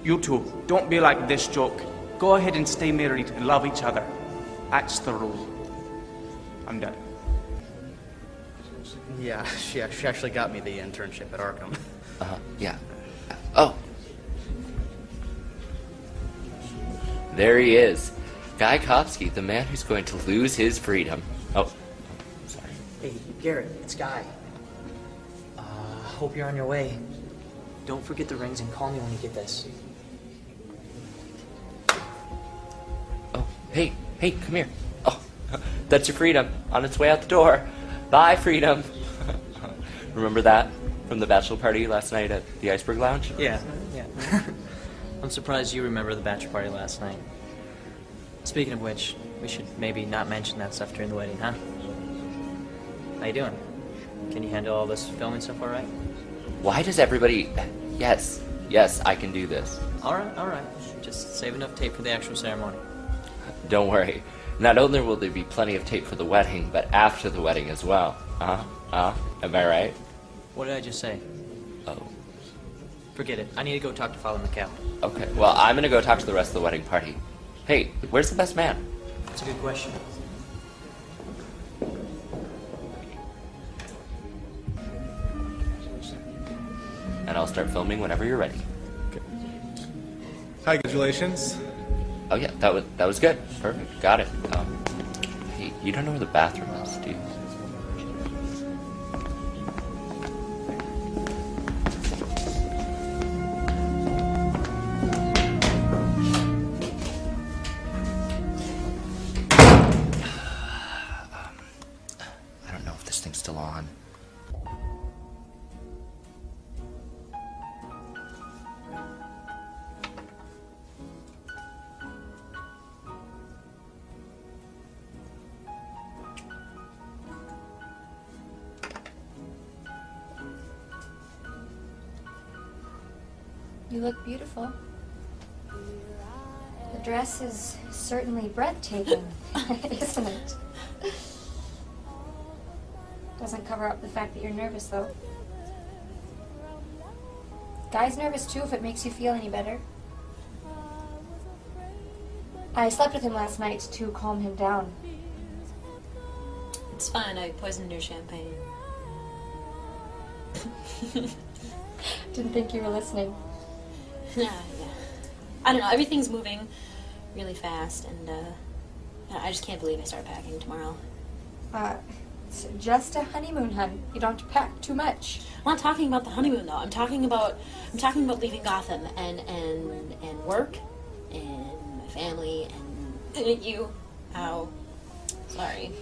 [SPEAKER 20] You two, don't be like this joke. Go ahead and stay married and love each other. That's the rule. I'm done.
[SPEAKER 11] Yeah, she actually got me the internship at Arkham.
[SPEAKER 19] Yeah. Oh. There he is. Guy Kopsky, the man who's going to lose his freedom. Oh, sorry.
[SPEAKER 21] Hey, Garrett, it's Guy. Hope you're on your way. Don't forget the rings and call me when you get this.
[SPEAKER 19] Oh, hey, come here. Oh, that's your freedom on its way out the door. Bye, freedom. Remember that from the bachelor party last night at the Iceberg Lounge?
[SPEAKER 21] Yeah. I'm surprised you remember the bachelor party last night. Speaking of which, we should maybe not mention that stuff during the wedding, huh? How you doing? Can you handle all this filming stuff all right?
[SPEAKER 19] Why does everybody... Yes, I can do this.
[SPEAKER 21] All right. Just save enough tape for the actual ceremony.
[SPEAKER 19] Don't worry. Not only will there be plenty of tape for the wedding, but after the wedding as well. Am I right?
[SPEAKER 21] What did I just say?
[SPEAKER 19] Oh.
[SPEAKER 21] Forget it. I need to go talk to Father McCall.
[SPEAKER 19] Okay, well, I'm gonna go talk to the rest of the wedding party. Hey, where's the best man?
[SPEAKER 21] That's a good question.
[SPEAKER 19] And I'll start filming whenever you're ready.
[SPEAKER 22] Okay. Hi, congratulations.
[SPEAKER 19] Oh yeah, that was good. Perfect. Got it. Hey, you don't know where the bathroom is, do you? I don't know if this thing's still on.
[SPEAKER 23] You look beautiful. The dress is certainly breathtaking, isn't it? Doesn't cover up the fact that you're nervous, though. Guy's nervous, too, if it makes you feel any better. I slept with him last night to calm him down.
[SPEAKER 2] It's fine, I poisoned your champagne.
[SPEAKER 23] Didn't think you were listening.
[SPEAKER 2] Yeah. I don't know, everything's moving really fast, and I just can't believe I start packing tomorrow.
[SPEAKER 23] It's just a honeymoon, hun. You don't have to pack too much.
[SPEAKER 2] I'm not talking about the honeymoon, though. I'm talking about leaving Gotham and work and my family and you. Ow. Sorry.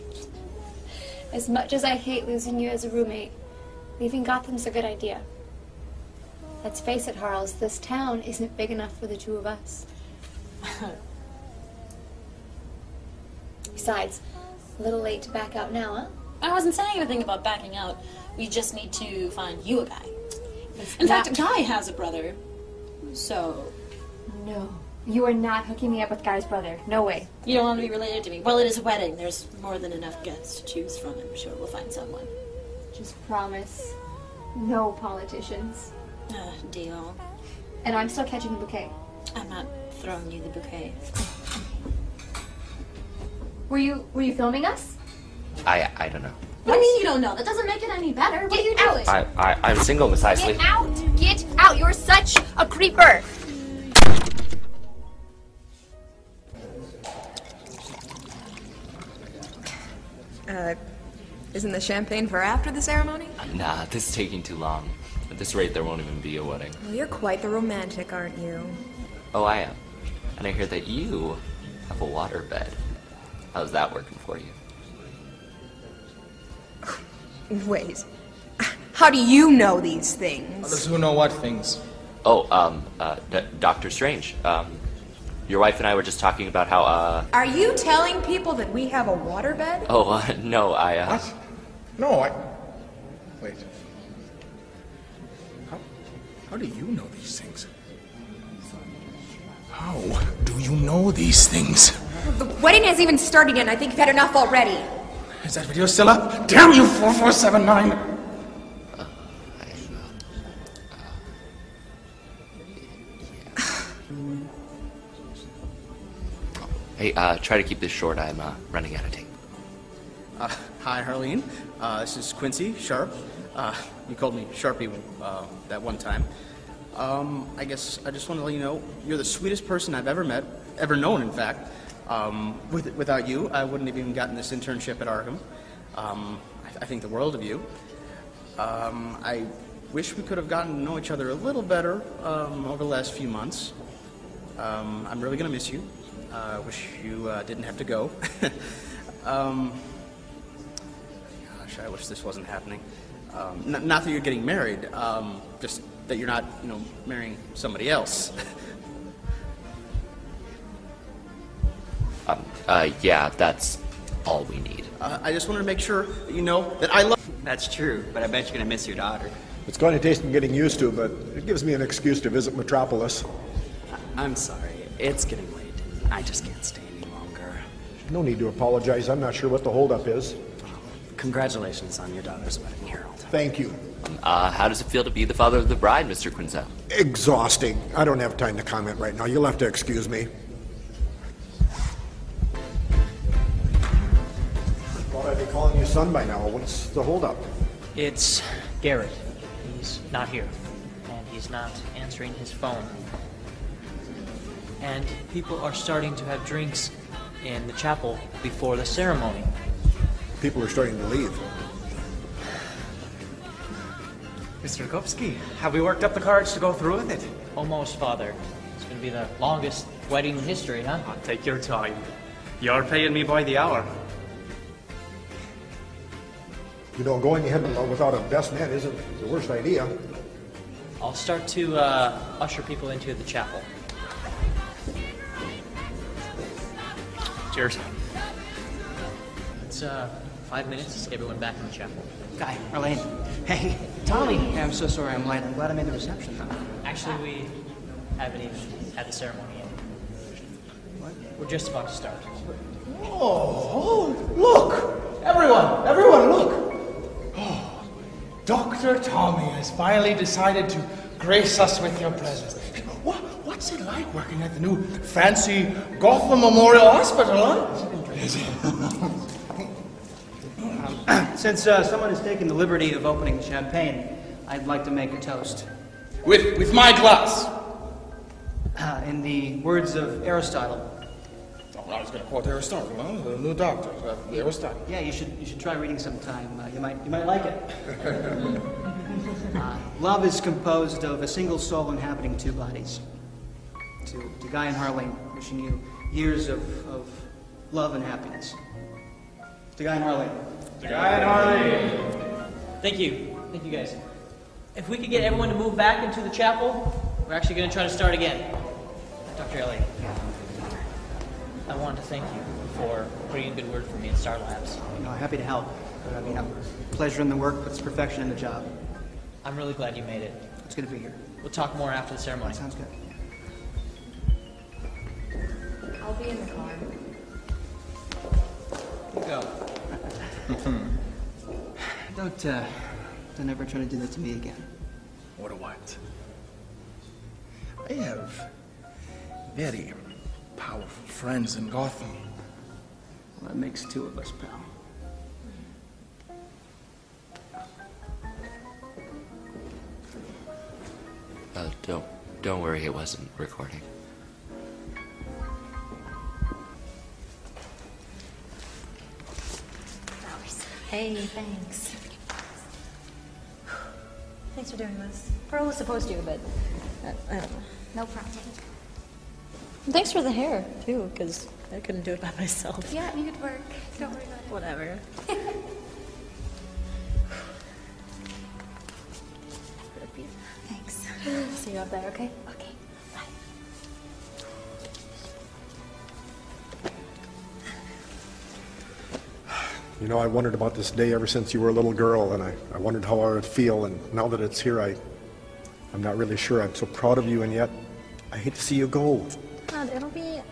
[SPEAKER 23] As much as I hate losing you as a roommate, leaving Gotham's a good idea. Let's face it, Harles, this town isn't big enough for the two of us. Besides, a little late to back out now, huh?
[SPEAKER 2] I wasn't saying anything about backing out. We just need to find you a guy. In fact, Guy has a brother. So...
[SPEAKER 23] No. You are not hooking me up with Guy's brother. No way.
[SPEAKER 2] You don't want to be related to me. Well, it is a wedding. There's more than enough guests to choose from. I'm sure we'll find someone.
[SPEAKER 23] Just promise. No politicians.
[SPEAKER 2] Deal.
[SPEAKER 23] And I'm still catching the bouquet.
[SPEAKER 2] I'm not throwing you the bouquet.
[SPEAKER 23] Were you filming us?
[SPEAKER 19] I don't know.
[SPEAKER 2] What do you mean you don't know? That doesn't make it any better. What are you doing?
[SPEAKER 19] I'm single, Miss Isley.
[SPEAKER 23] Get out! Get out! You're such a creeper!
[SPEAKER 24] Isn't the champagne for after the ceremony?
[SPEAKER 19] Nah, this is taking too long. At this rate, there won't even be a wedding.
[SPEAKER 24] Well, you're quite the romantic, aren't you?
[SPEAKER 19] Oh, I am. And I hear that you have a waterbed. How's that working for you?
[SPEAKER 24] Wait. How do you know these things?
[SPEAKER 4] Others who know what things?
[SPEAKER 19] Oh, Dr. Strange. Your wife and I were just talking about how,
[SPEAKER 24] Are you telling people that we have a waterbed?
[SPEAKER 19] Oh, no,
[SPEAKER 4] What? No, Wait. How do you know these things? How do you know these things?
[SPEAKER 24] The wedding hasn't even started yet, and I think you've had enough already.
[SPEAKER 4] Is that video still up? Damn you, 4479!
[SPEAKER 19] Hey, try to keep this short. I'm running out of tape.
[SPEAKER 25] Hi, Harleen. This is Quincy Sharp. You called me Sharpie that one time. I guess I just want to let you know you're the sweetest person I've ever met, ever known, in fact. Without you, I wouldn't have even gotten this internship at Arkham. I think the world of you. I wish we could have gotten to know each other a little better over the last few months. I'm really going to miss you. I wish you didn't have to go. Gosh, I wish this wasn't happening. Not that you're getting married, just that you're not, marrying somebody else.
[SPEAKER 19] Yeah, that's all we need.
[SPEAKER 25] I just wanted to make sure that you know that I love...
[SPEAKER 3] That's true, but I bet you're going to miss your daughter.
[SPEAKER 5] It's going to take some getting used to, but it gives me an excuse to visit Metropolis.
[SPEAKER 3] I'm sorry. It's getting late. I just can't stay any longer.
[SPEAKER 5] No need to apologize. I'm not sure what the holdup is.
[SPEAKER 3] Congratulations on your daughter's wedding, Harold.
[SPEAKER 5] Thank you.
[SPEAKER 19] How does it feel to be the father of the bride, Mr. Quinzel?
[SPEAKER 5] Exhausting. I don't have time to comment right now. You'll have to excuse me. Thought I'd be calling you son by now. What's the holdup?
[SPEAKER 21] It's Garrett. He's not here. And he's not answering his phone. And people are starting to have drinks in the chapel before the ceremony.
[SPEAKER 5] People are starting to leave.
[SPEAKER 20] Mr. Kopsky, have we worked up the courage to go through with it?
[SPEAKER 21] Almost, Father. It's going to be the longest wedding in history, huh?
[SPEAKER 20] Take your time. You're paying me by the hour.
[SPEAKER 5] Going ahead without a best man isn't the worst idea.
[SPEAKER 21] I'll start to usher people into the chapel.
[SPEAKER 20] Cheers.
[SPEAKER 21] It's 5 minutes to get everyone back in the chapel.
[SPEAKER 20] Guy, Arlene. Hey, Tommy. Hey, I'm so sorry I'm late. I'm glad I made the reception, though.
[SPEAKER 21] Actually, we haven't even had the ceremony yet. What? We're just about to start.
[SPEAKER 8] Oh, look! Everyone, look! Oh, Dr. Tommy has finally decided to grace us with your presence. What's it like working at the new fancy Gotham Memorial Hospital, huh? Is it?
[SPEAKER 20] Since someone has taken the liberty of opening the champagne, I'd like to make a toast.
[SPEAKER 8] With my glass.
[SPEAKER 20] In the words of Aristotle.
[SPEAKER 8] Oh, I was going to quote Aristotle, huh? The new doctor, Aristotle.
[SPEAKER 20] Yeah, you should try reading sometime. You might like it. Love is composed of a single soul inhabiting two bodies. To Guy and Harleen, wishing you years of love and happiness. To Guy and Harleen.
[SPEAKER 21] To Guy and Harleen. Thank you, guys. If we could get everyone to move back into the chapel, we're actually going to try to start again. Dr. Elliott, I wanted to thank you for putting in a good word for me at Star Labs.
[SPEAKER 20] Happy to help. But, pleasure in the work puts perfection in the job.
[SPEAKER 21] I'm really glad you made it.
[SPEAKER 20] It's good to be here.
[SPEAKER 21] We'll talk more after the ceremony.
[SPEAKER 20] That sounds good.
[SPEAKER 15] I'll be in the car.
[SPEAKER 20] Go. Don't ever try to do that to me again.
[SPEAKER 4] Or what? I have very powerful friends in Gotham.
[SPEAKER 20] Well, that makes two of us, pal.
[SPEAKER 19] Don't worry, it wasn't recording.
[SPEAKER 2] Hey, thanks. Thanks for doing this. Pearl was supposed to, but I don't know.
[SPEAKER 15] No problem.
[SPEAKER 2] Thanks for the hair, too, because I couldn't do it by myself.
[SPEAKER 15] Yeah, you could work. Don't worry about it.
[SPEAKER 2] Whatever.
[SPEAKER 15] Thanks.
[SPEAKER 2] See you up there, okay?
[SPEAKER 15] Okay.
[SPEAKER 5] I wondered about this day ever since you were a little girl, and I wondered how I would feel, and now that it's here, I'm not really sure. I'm so proud of you, and yet I hate to see you go.
[SPEAKER 2] No, it'll be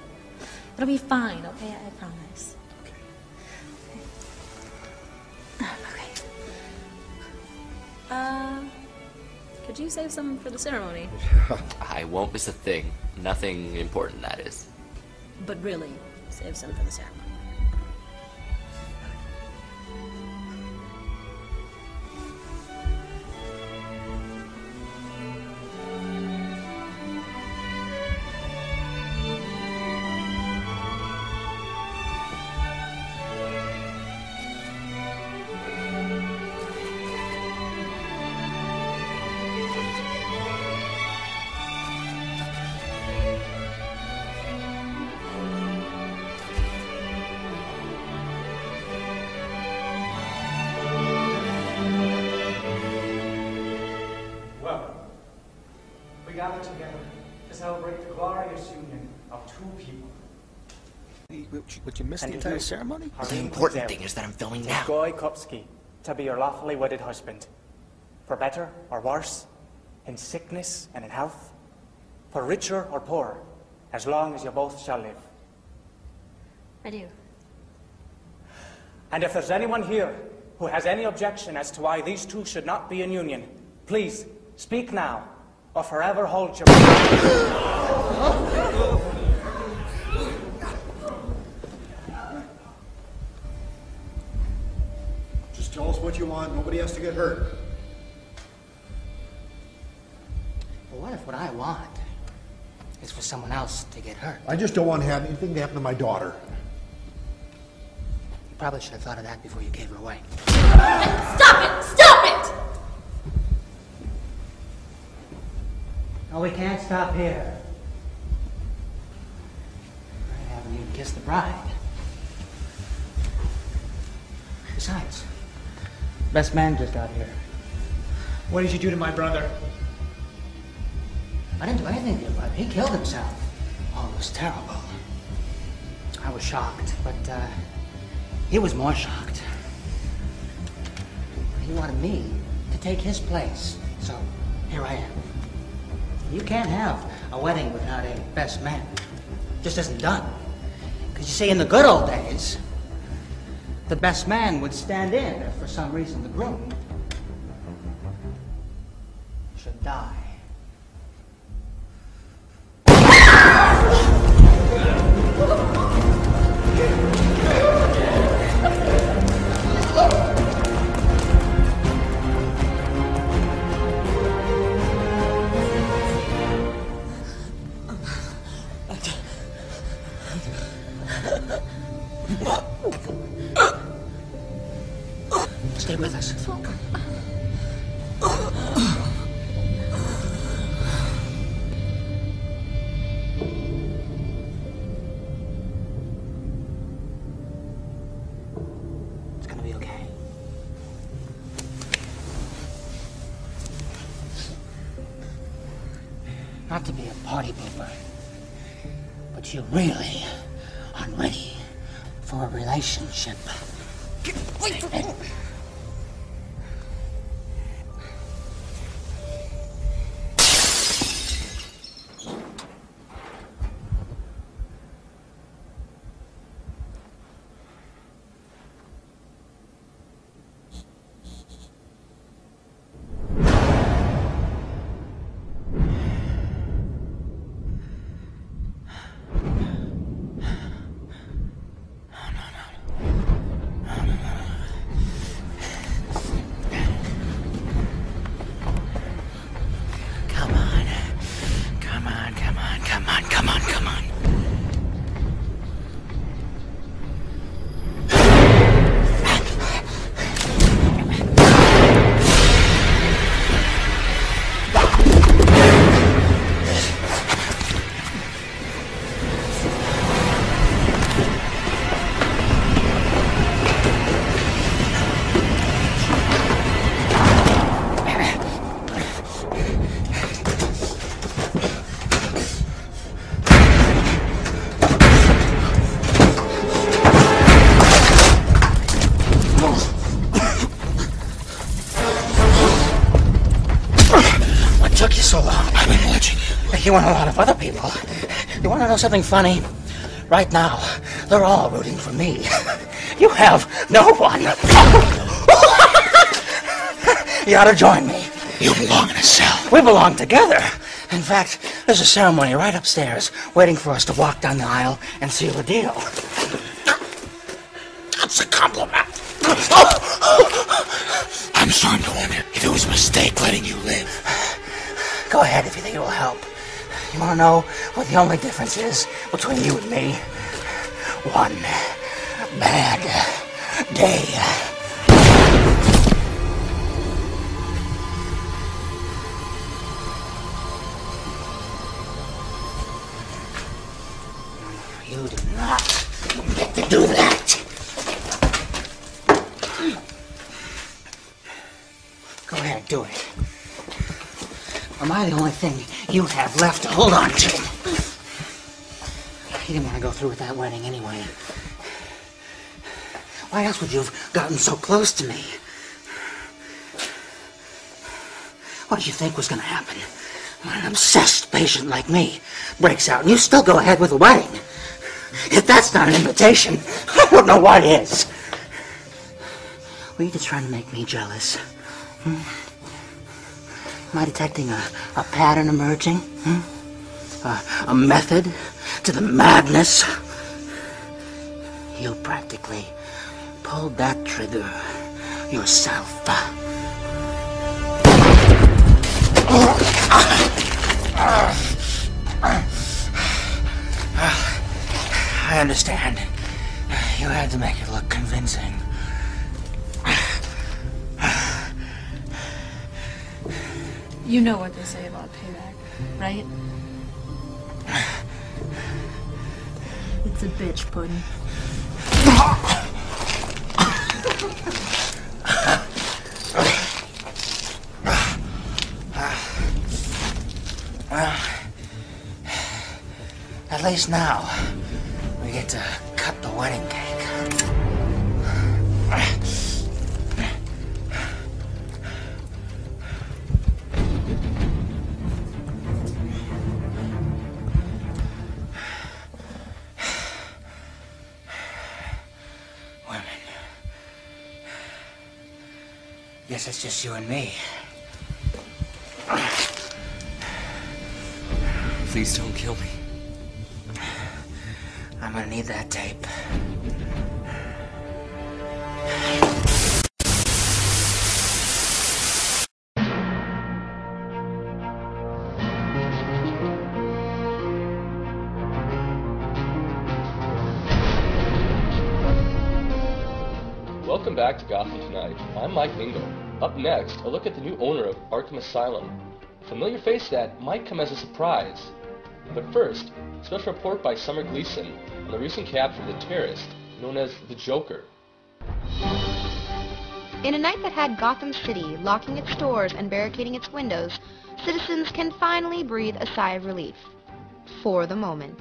[SPEAKER 2] fine, okay? I promise. Okay. Could you save some for the ceremony?
[SPEAKER 19] I won't miss a thing. Nothing important, that is.
[SPEAKER 2] But really, save some for the ceremony.
[SPEAKER 20] gather together to celebrate the glorious union of two people.
[SPEAKER 6] Would you miss the entire ceremony?
[SPEAKER 20] The important thing is that I'm filming now. Goy Kupski, to be your lawfully wedded husband. For better or worse, in sickness and in health, for richer or poorer, as long as you both shall live.
[SPEAKER 2] I do.
[SPEAKER 20] And if there's anyone here who has any objection as to why these two should not be in union, please speak now or forever hold your
[SPEAKER 5] Just tell us what you want. Nobody has to get hurt.
[SPEAKER 1] But what if what I want is for someone else to get hurt?
[SPEAKER 5] I just don't want to have anything to happen to my daughter.
[SPEAKER 1] You probably should have thought of that before you gave her away.
[SPEAKER 2] Stop it! Stop it!
[SPEAKER 1] No, we can't stop here. I haven't even kissed the bride. Besides, best man just got here.
[SPEAKER 20] What did you do to my brother?
[SPEAKER 1] I didn't do anything to your brother. He killed himself. Oh, it was terrible. I was shocked, but he was more shocked. He wanted me to take his place, so here I am. You can't have a wedding without a best man. It just isn't done. Because you see, in the good old days, the best man would stand in if for some reason the groom should die. Stay with us. It's gonna be okay. Not to be a party pooper, but you really aren't ready for a relationship. Wait for me. Took you so long? I've been watching you. You want a lot of other people. You want to know something funny? Right now, they're all rooting for me. You have no one. You ought to join me. You belong in a cell. We belong together. In fact, there's a ceremony right upstairs waiting for us to walk down the aisle and seal the deal. That's a compliment. I'm starting to wonder if it was a mistake letting you live. Go ahead if you think it will help. You want to know what the only difference is between you and me? One bad day. You do not get to do that. Go ahead, do it. Am I the only thing you have left to hold on to? You didn't want to go through with that wedding anyway. Why else would you have gotten so close to me? What did you think was going to happen? When an obsessed patient like me breaks out and you still go ahead with the wedding? If that's not an invitation, I don't know what is. Were you just trying to make me jealous? Am I detecting a pattern emerging? A method to the madness? You practically pulled that trigger yourself. I understand. You had to make it look convincing.
[SPEAKER 2] You know what they say about payback, right? It's a bitch pudding.
[SPEAKER 1] Well, at least now we get to cut the wedding cake. Women. Guess it's just you and me.
[SPEAKER 19] Please don't kill me.
[SPEAKER 1] I'm gonna need that tape.
[SPEAKER 7] Welcome back to Gotham Tonight. I'm Mike Mingo. Up next, a look at the new owner of Arkham Asylum. A familiar face that might come as a surprise. But first, a special report by Summer Gleason on the recent capture of the terrorist known as the Joker.
[SPEAKER 15] In a night that had Gotham City locking its doors and barricading its windows, citizens can finally breathe a sigh of relief. For the moment.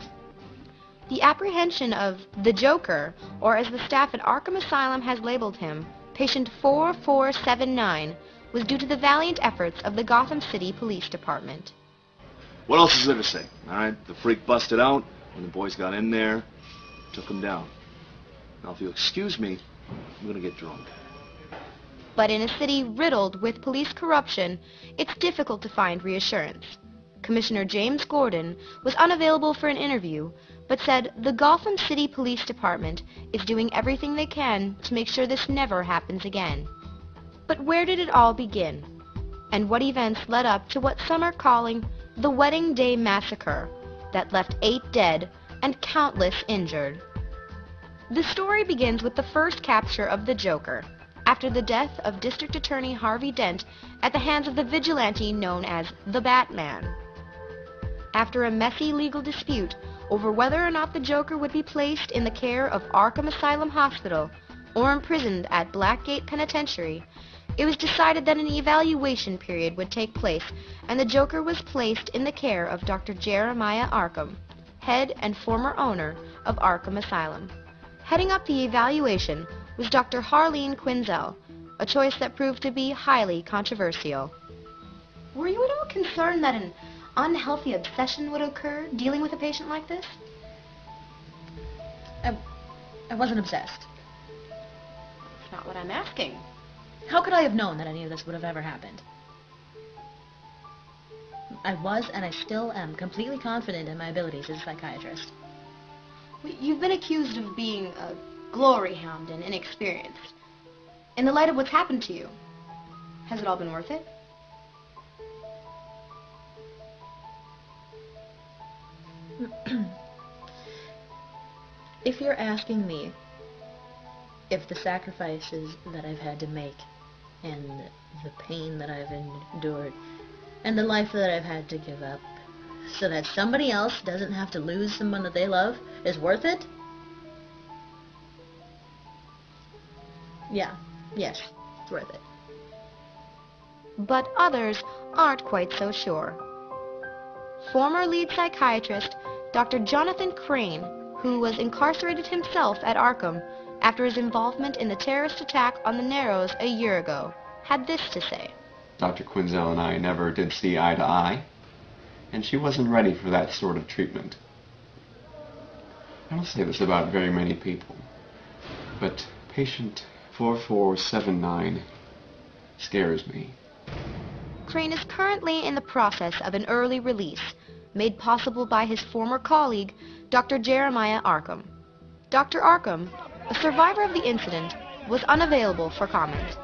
[SPEAKER 15] The apprehension of the Joker, or as the staff at Arkham Asylum has labeled him, patient 4479, was due to the valiant efforts of the Gotham City Police Department.
[SPEAKER 10] What else is there to say? All right, the freak busted out when the boys got in there, took him down. Now, if you'll excuse me, I'm gonna get drunk.
[SPEAKER 15] But in a city riddled with police corruption, it's difficult to find reassurance. Commissioner James Gordon was unavailable for an interview, but said the Gotham City Police Department is doing everything they can to make sure this never happens again. But where did it all begin? And what events led up to what some are calling the Wedding Day Massacre that left 8 dead and countless injured? The story begins with the first capture of the Joker, after the death of District Attorney Harvey Dent at the hands of the vigilante known as the Batman. After a messy legal dispute over whether or not the Joker would be placed in the care of Arkham Asylum Hospital or imprisoned at Blackgate Penitentiary, it was decided that an evaluation period would take place, and the Joker was placed in the care of Dr. Jeremiah Arkham, head and former owner of Arkham Asylum. Heading up the evaluation was Dr. Harleen Quinzel, a choice that proved to be highly controversial. Were you at all concerned that an unhealthy obsession would occur dealing with a patient like this?
[SPEAKER 2] I wasn't obsessed.
[SPEAKER 15] That's not what I'm asking.
[SPEAKER 2] How could I have known that any of this would have ever happened? I was, and I still am, completely confident in my abilities as a psychiatrist.
[SPEAKER 15] You've been accused of being a glory hound and inexperienced. In the light of what's happened to you, has it all been worth it?
[SPEAKER 2] If you're asking me if the sacrifices that I've had to make and the pain that I've endured and the life that I've had to give up so that somebody else doesn't have to lose someone that they love is worth it? Yes, it's worth it.
[SPEAKER 15] but others aren't quite so sure. Former lead psychiatrist Dr. Jonathan Crane, who was incarcerated himself at Arkham after his involvement in the terrorist attack on the Narrows a year ago, had this to say.
[SPEAKER 9] Dr. Quinzel and I never did see eye to eye, and she wasn't ready for that sort of treatment. I don't say this about very many people, but patient 4479 scares me.
[SPEAKER 15] Crane is currently in the process of an early release, made possible by his former colleague, Dr. Jeremiah Arkham. Dr. Arkham, a survivor of the incident, was unavailable for comment.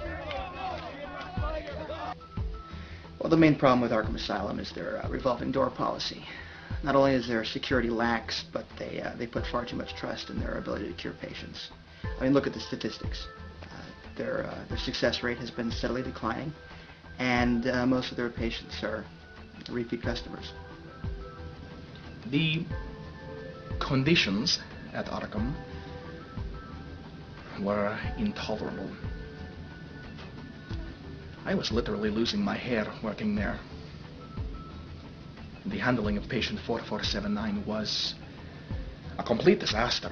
[SPEAKER 12] Well, the main problem with Arkham Asylum is their revolving door policy. Not only is their security lax, but they put far too much trust in their ability to cure patients. I mean, look at the statistics. Their success rate has been steadily declining, and most of their patients are repeat customers.
[SPEAKER 4] The conditions at Arkham were intolerable. I was literally losing my hair working there. The handling of patient 4479 was a complete disaster.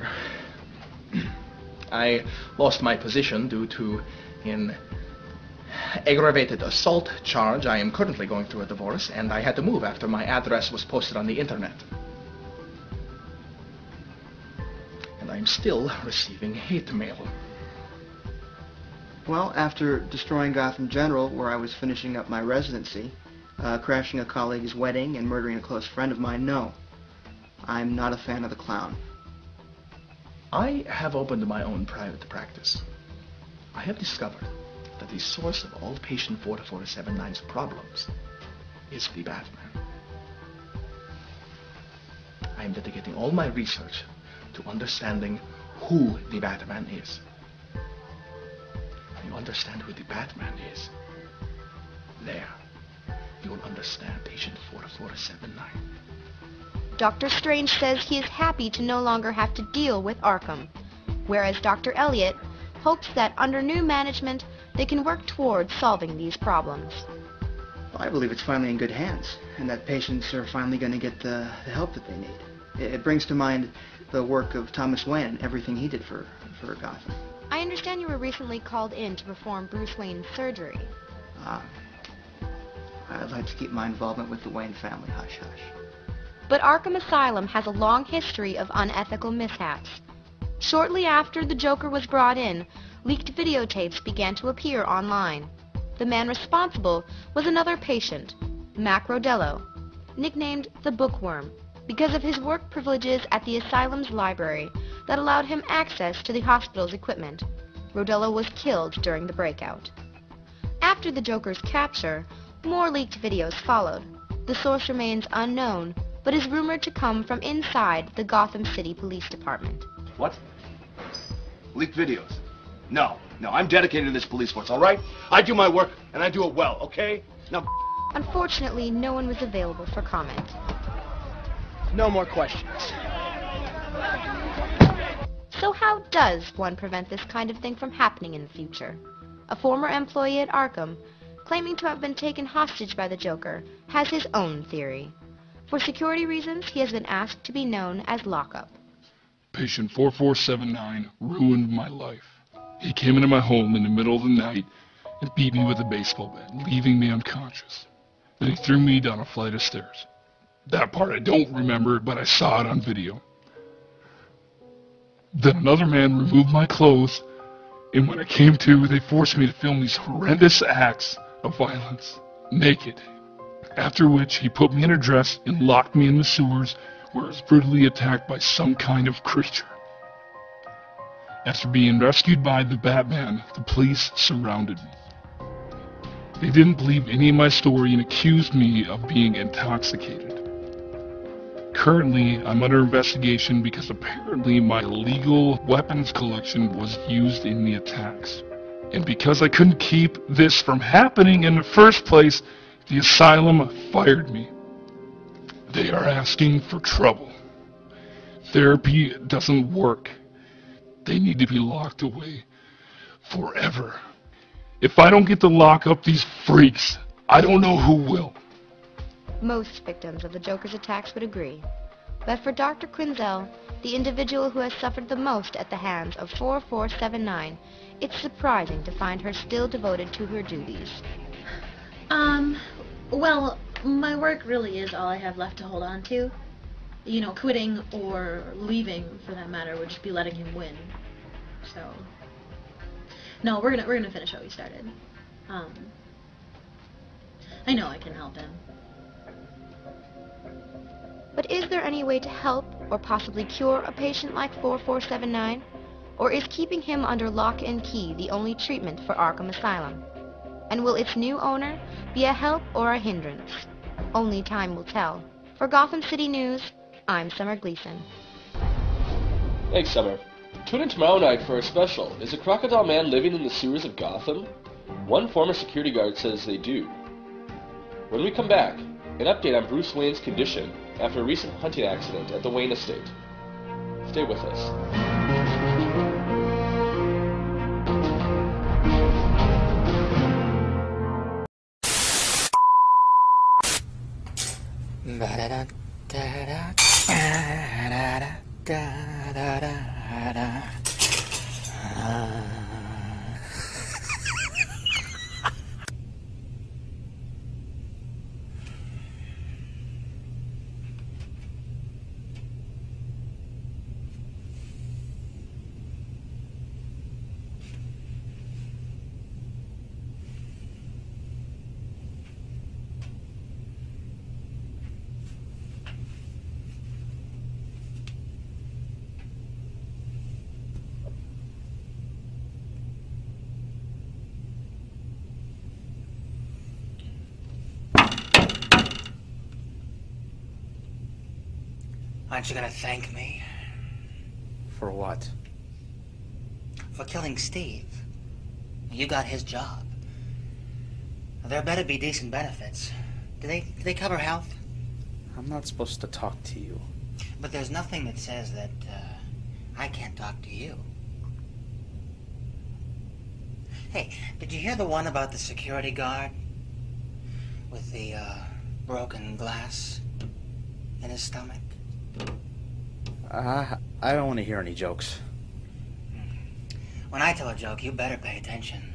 [SPEAKER 4] I lost my position due to an aggravated assault charge. I am currently going through a divorce, and I had to move after my address was posted on the internet. And I'm still receiving hate mail.
[SPEAKER 12] Well, after destroying Gotham General, where I was finishing up my residency, crashing a colleague's wedding, and murdering a close friend of mine, no. I'm not a fan of the clown.
[SPEAKER 4] I have opened my own private practice. I have discovered that the source of all patient 4479's problems is the Batman. I am dedicating all my research to understanding who the Batman is. When you understand who the Batman is, there, you will understand patient 4479.
[SPEAKER 15] Dr. Strange says he is happy to no longer have to deal with Arkham, whereas Dr. Elliot hopes that under new management they can work towards solving these problems.
[SPEAKER 12] Well, I believe it's finally in good hands, and that patients are finally going to get the help that they need. It brings to mind the work of Thomas Wayne and everything he did for Gotham.
[SPEAKER 15] I understand you were recently called in to perform Bruce Wayne's surgery.
[SPEAKER 12] I'd like to keep my involvement with the Wayne family hush-hush.
[SPEAKER 15] But Arkham Asylum has a long history of unethical mishaps. Shortly after the Joker was brought in, leaked videotapes began to appear online. The man responsible was another patient, Mac Rodello, nicknamed the Bookworm, because of his work privileges at the Asylum's library that allowed him access to the hospital's equipment. Rodello was killed during the breakout. After the Joker's capture, more leaked videos followed. The source remains unknown, but is rumored to come from inside the Gotham City Police Department.
[SPEAKER 10] What? Leaked videos? No, I'm dedicated to this police force, all right? I do my work, and I do it well, okay? Now...
[SPEAKER 15] Unfortunately, no one was available for comment.
[SPEAKER 8] No more questions.
[SPEAKER 15] So how does one prevent this kind of thing from happening in the future? A former employee at Arkham, claiming to have been taken hostage by the Joker, has his own theory. For security reasons, he has been asked to be known as Lockup.
[SPEAKER 13] Patient 4479 ruined my life. He came into my home in the middle of the night and beat me with a baseball bat, leaving me unconscious. Then he threw me down a flight of stairs. That part I don't remember, but I saw it on video. Then another man removed my clothes, and when I came to, they forced me to film these horrendous acts of violence, naked. After which, he put me in a dress and locked me in the sewers, where I was brutally attacked by some kind of creature. After being rescued by the Batman, the police surrounded me. They didn't believe any of my story and accused me of being intoxicated. Currently, I'm under investigation because apparently my illegal weapons collection was used in the attacks. And because I couldn't keep this from happening in the first place, the asylum fired me. They are asking for trouble. Therapy doesn't work. They need to be locked away forever. If I don't get to lock up these freaks, I don't know who will.
[SPEAKER 15] Most victims of the Joker's attacks would agree. But for Dr. Quinzel, the individual who has suffered the most at the hands of 4479, it's surprising to find her still devoted to her duties.
[SPEAKER 2] Well, my work really is all I have left to hold on to. You know, quitting or leaving, for that matter, would just be letting him win. So, no, we're gonna finish what we started. I know I can help him.
[SPEAKER 15] But is there any way to help or possibly cure a patient like 4479? Or is keeping him under lock and key the only treatment for Arkham Asylum? And will its new owner be a help or a hindrance? Only time will tell. For Gotham City News, I'm Summer Gleason.
[SPEAKER 7] Thanks, Summer. Tune in tomorrow night for a special. Is a crocodile man living in the sewers of Gotham? One former security guard says they do. When we come back, an update on Bruce Wayne's condition after a recent hunting accident at the Wayne estate. Stay with us.
[SPEAKER 1] Aren't you gonna thank me?
[SPEAKER 6] For what?
[SPEAKER 1] For killing Steve. You got his job. There better be decent benefits. Do they cover health?
[SPEAKER 6] I'm not supposed to talk to you.
[SPEAKER 1] But there's nothing that says that I can't talk to you. Hey, did you hear the one about the security guard? With the broken glass in his stomach?
[SPEAKER 6] I don't want to hear any jokes.
[SPEAKER 1] When I tell a joke, you better pay attention.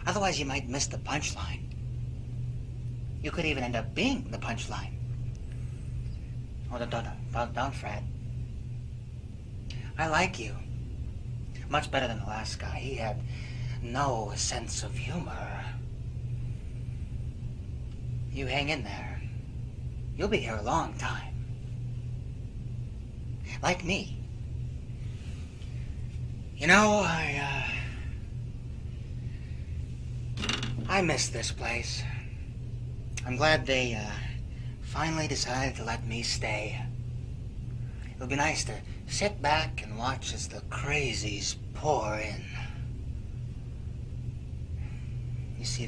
[SPEAKER 1] Otherwise, you might miss the punchline. You could even end up being the punchline. Oh, don't fret. I like you. Much better than the last guy. He had no sense of humor. You hang in there. You'll be here a long time. Like me. You know, I miss this place. I'm glad they finally decided to let me stay. It'll be nice to sit back and watch as the crazies pour in. You see,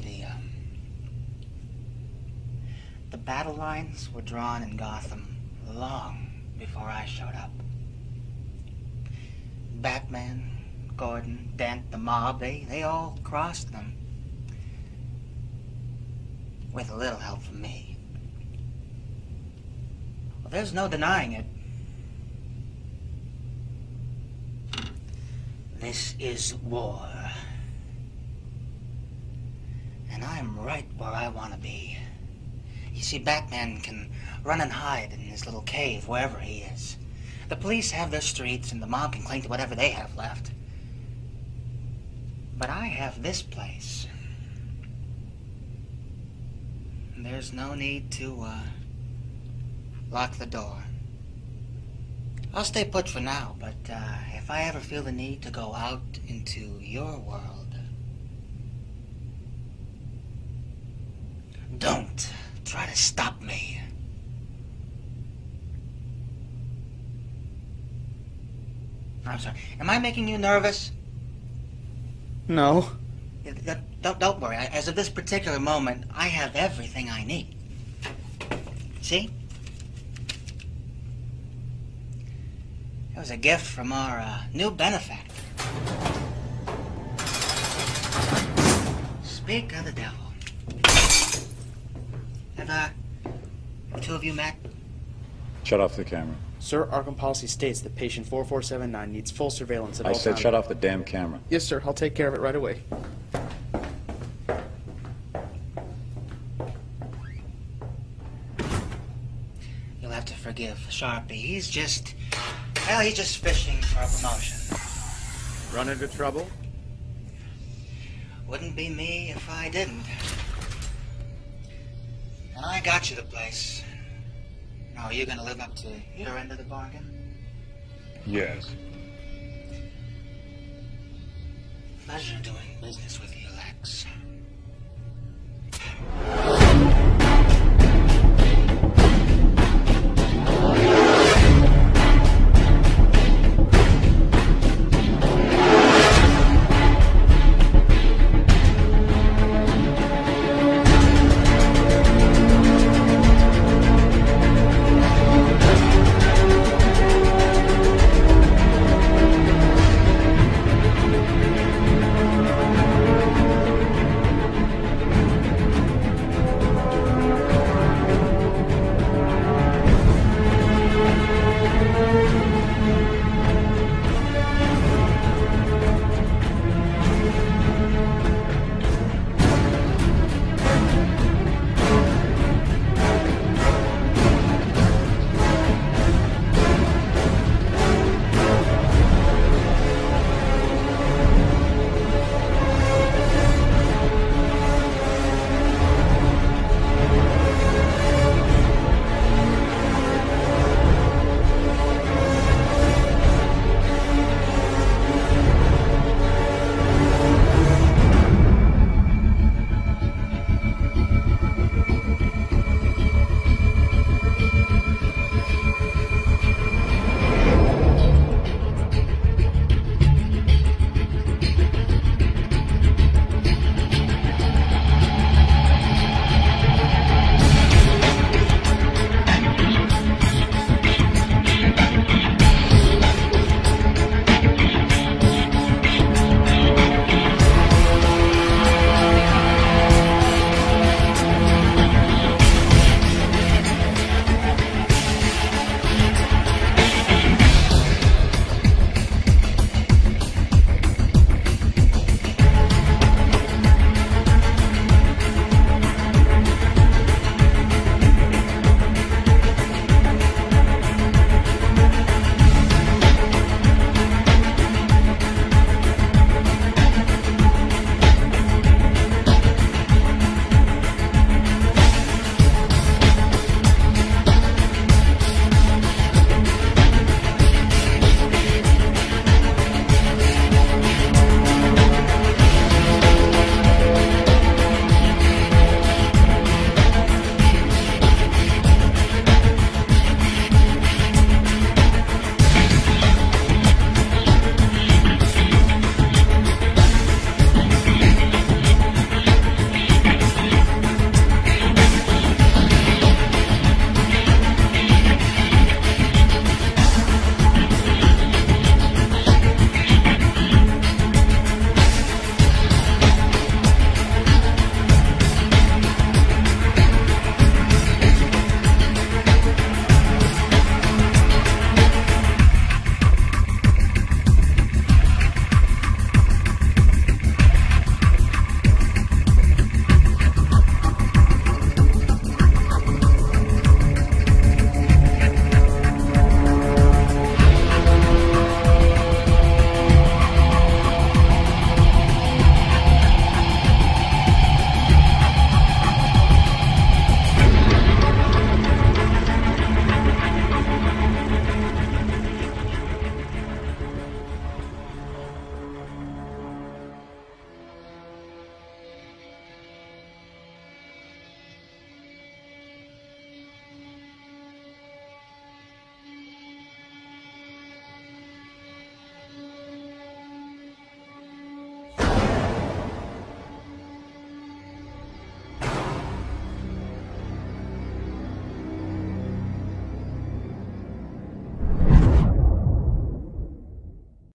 [SPEAKER 1] the battle lines were drawn in Gotham long before I showed up. Batman, Gordon, Dent, the mob, they all crossed them. With a little help from me. Well, there's no denying it. This is war. And I'm right where I want to be. You see, Batman can run and hide in his little cave, wherever he is. The police have their streets, and the mob can cling to whatever they have left. But I have this place. There's no need to, lock the door. I'll stay put for now, but, if I ever feel the need to go out into your world, don't try to stop me. I'm sorry. Am I making you nervous?
[SPEAKER 6] No.
[SPEAKER 1] Don't worry. As of this particular moment, I have everything I need. See? It was a gift from our new benefactor. Speak of the devil. Have the two of you met?
[SPEAKER 11] Shut off the camera.
[SPEAKER 25] Sir, Arkham policy states that patient 4479 needs full surveillance at all
[SPEAKER 11] I
[SPEAKER 25] times.
[SPEAKER 11] said shut off the damn camera.
[SPEAKER 25] Yes, sir. I'll take care of it right away.
[SPEAKER 1] You'll have to forgive Sharpie. He's just fishing for a promotion.
[SPEAKER 11] Run into trouble?
[SPEAKER 1] Wouldn't be me if I didn't. And I got you the place. Now, are you gonna live up to your end of the bargain?
[SPEAKER 11] Yes.
[SPEAKER 1] Pleasure doing business with you, Lex.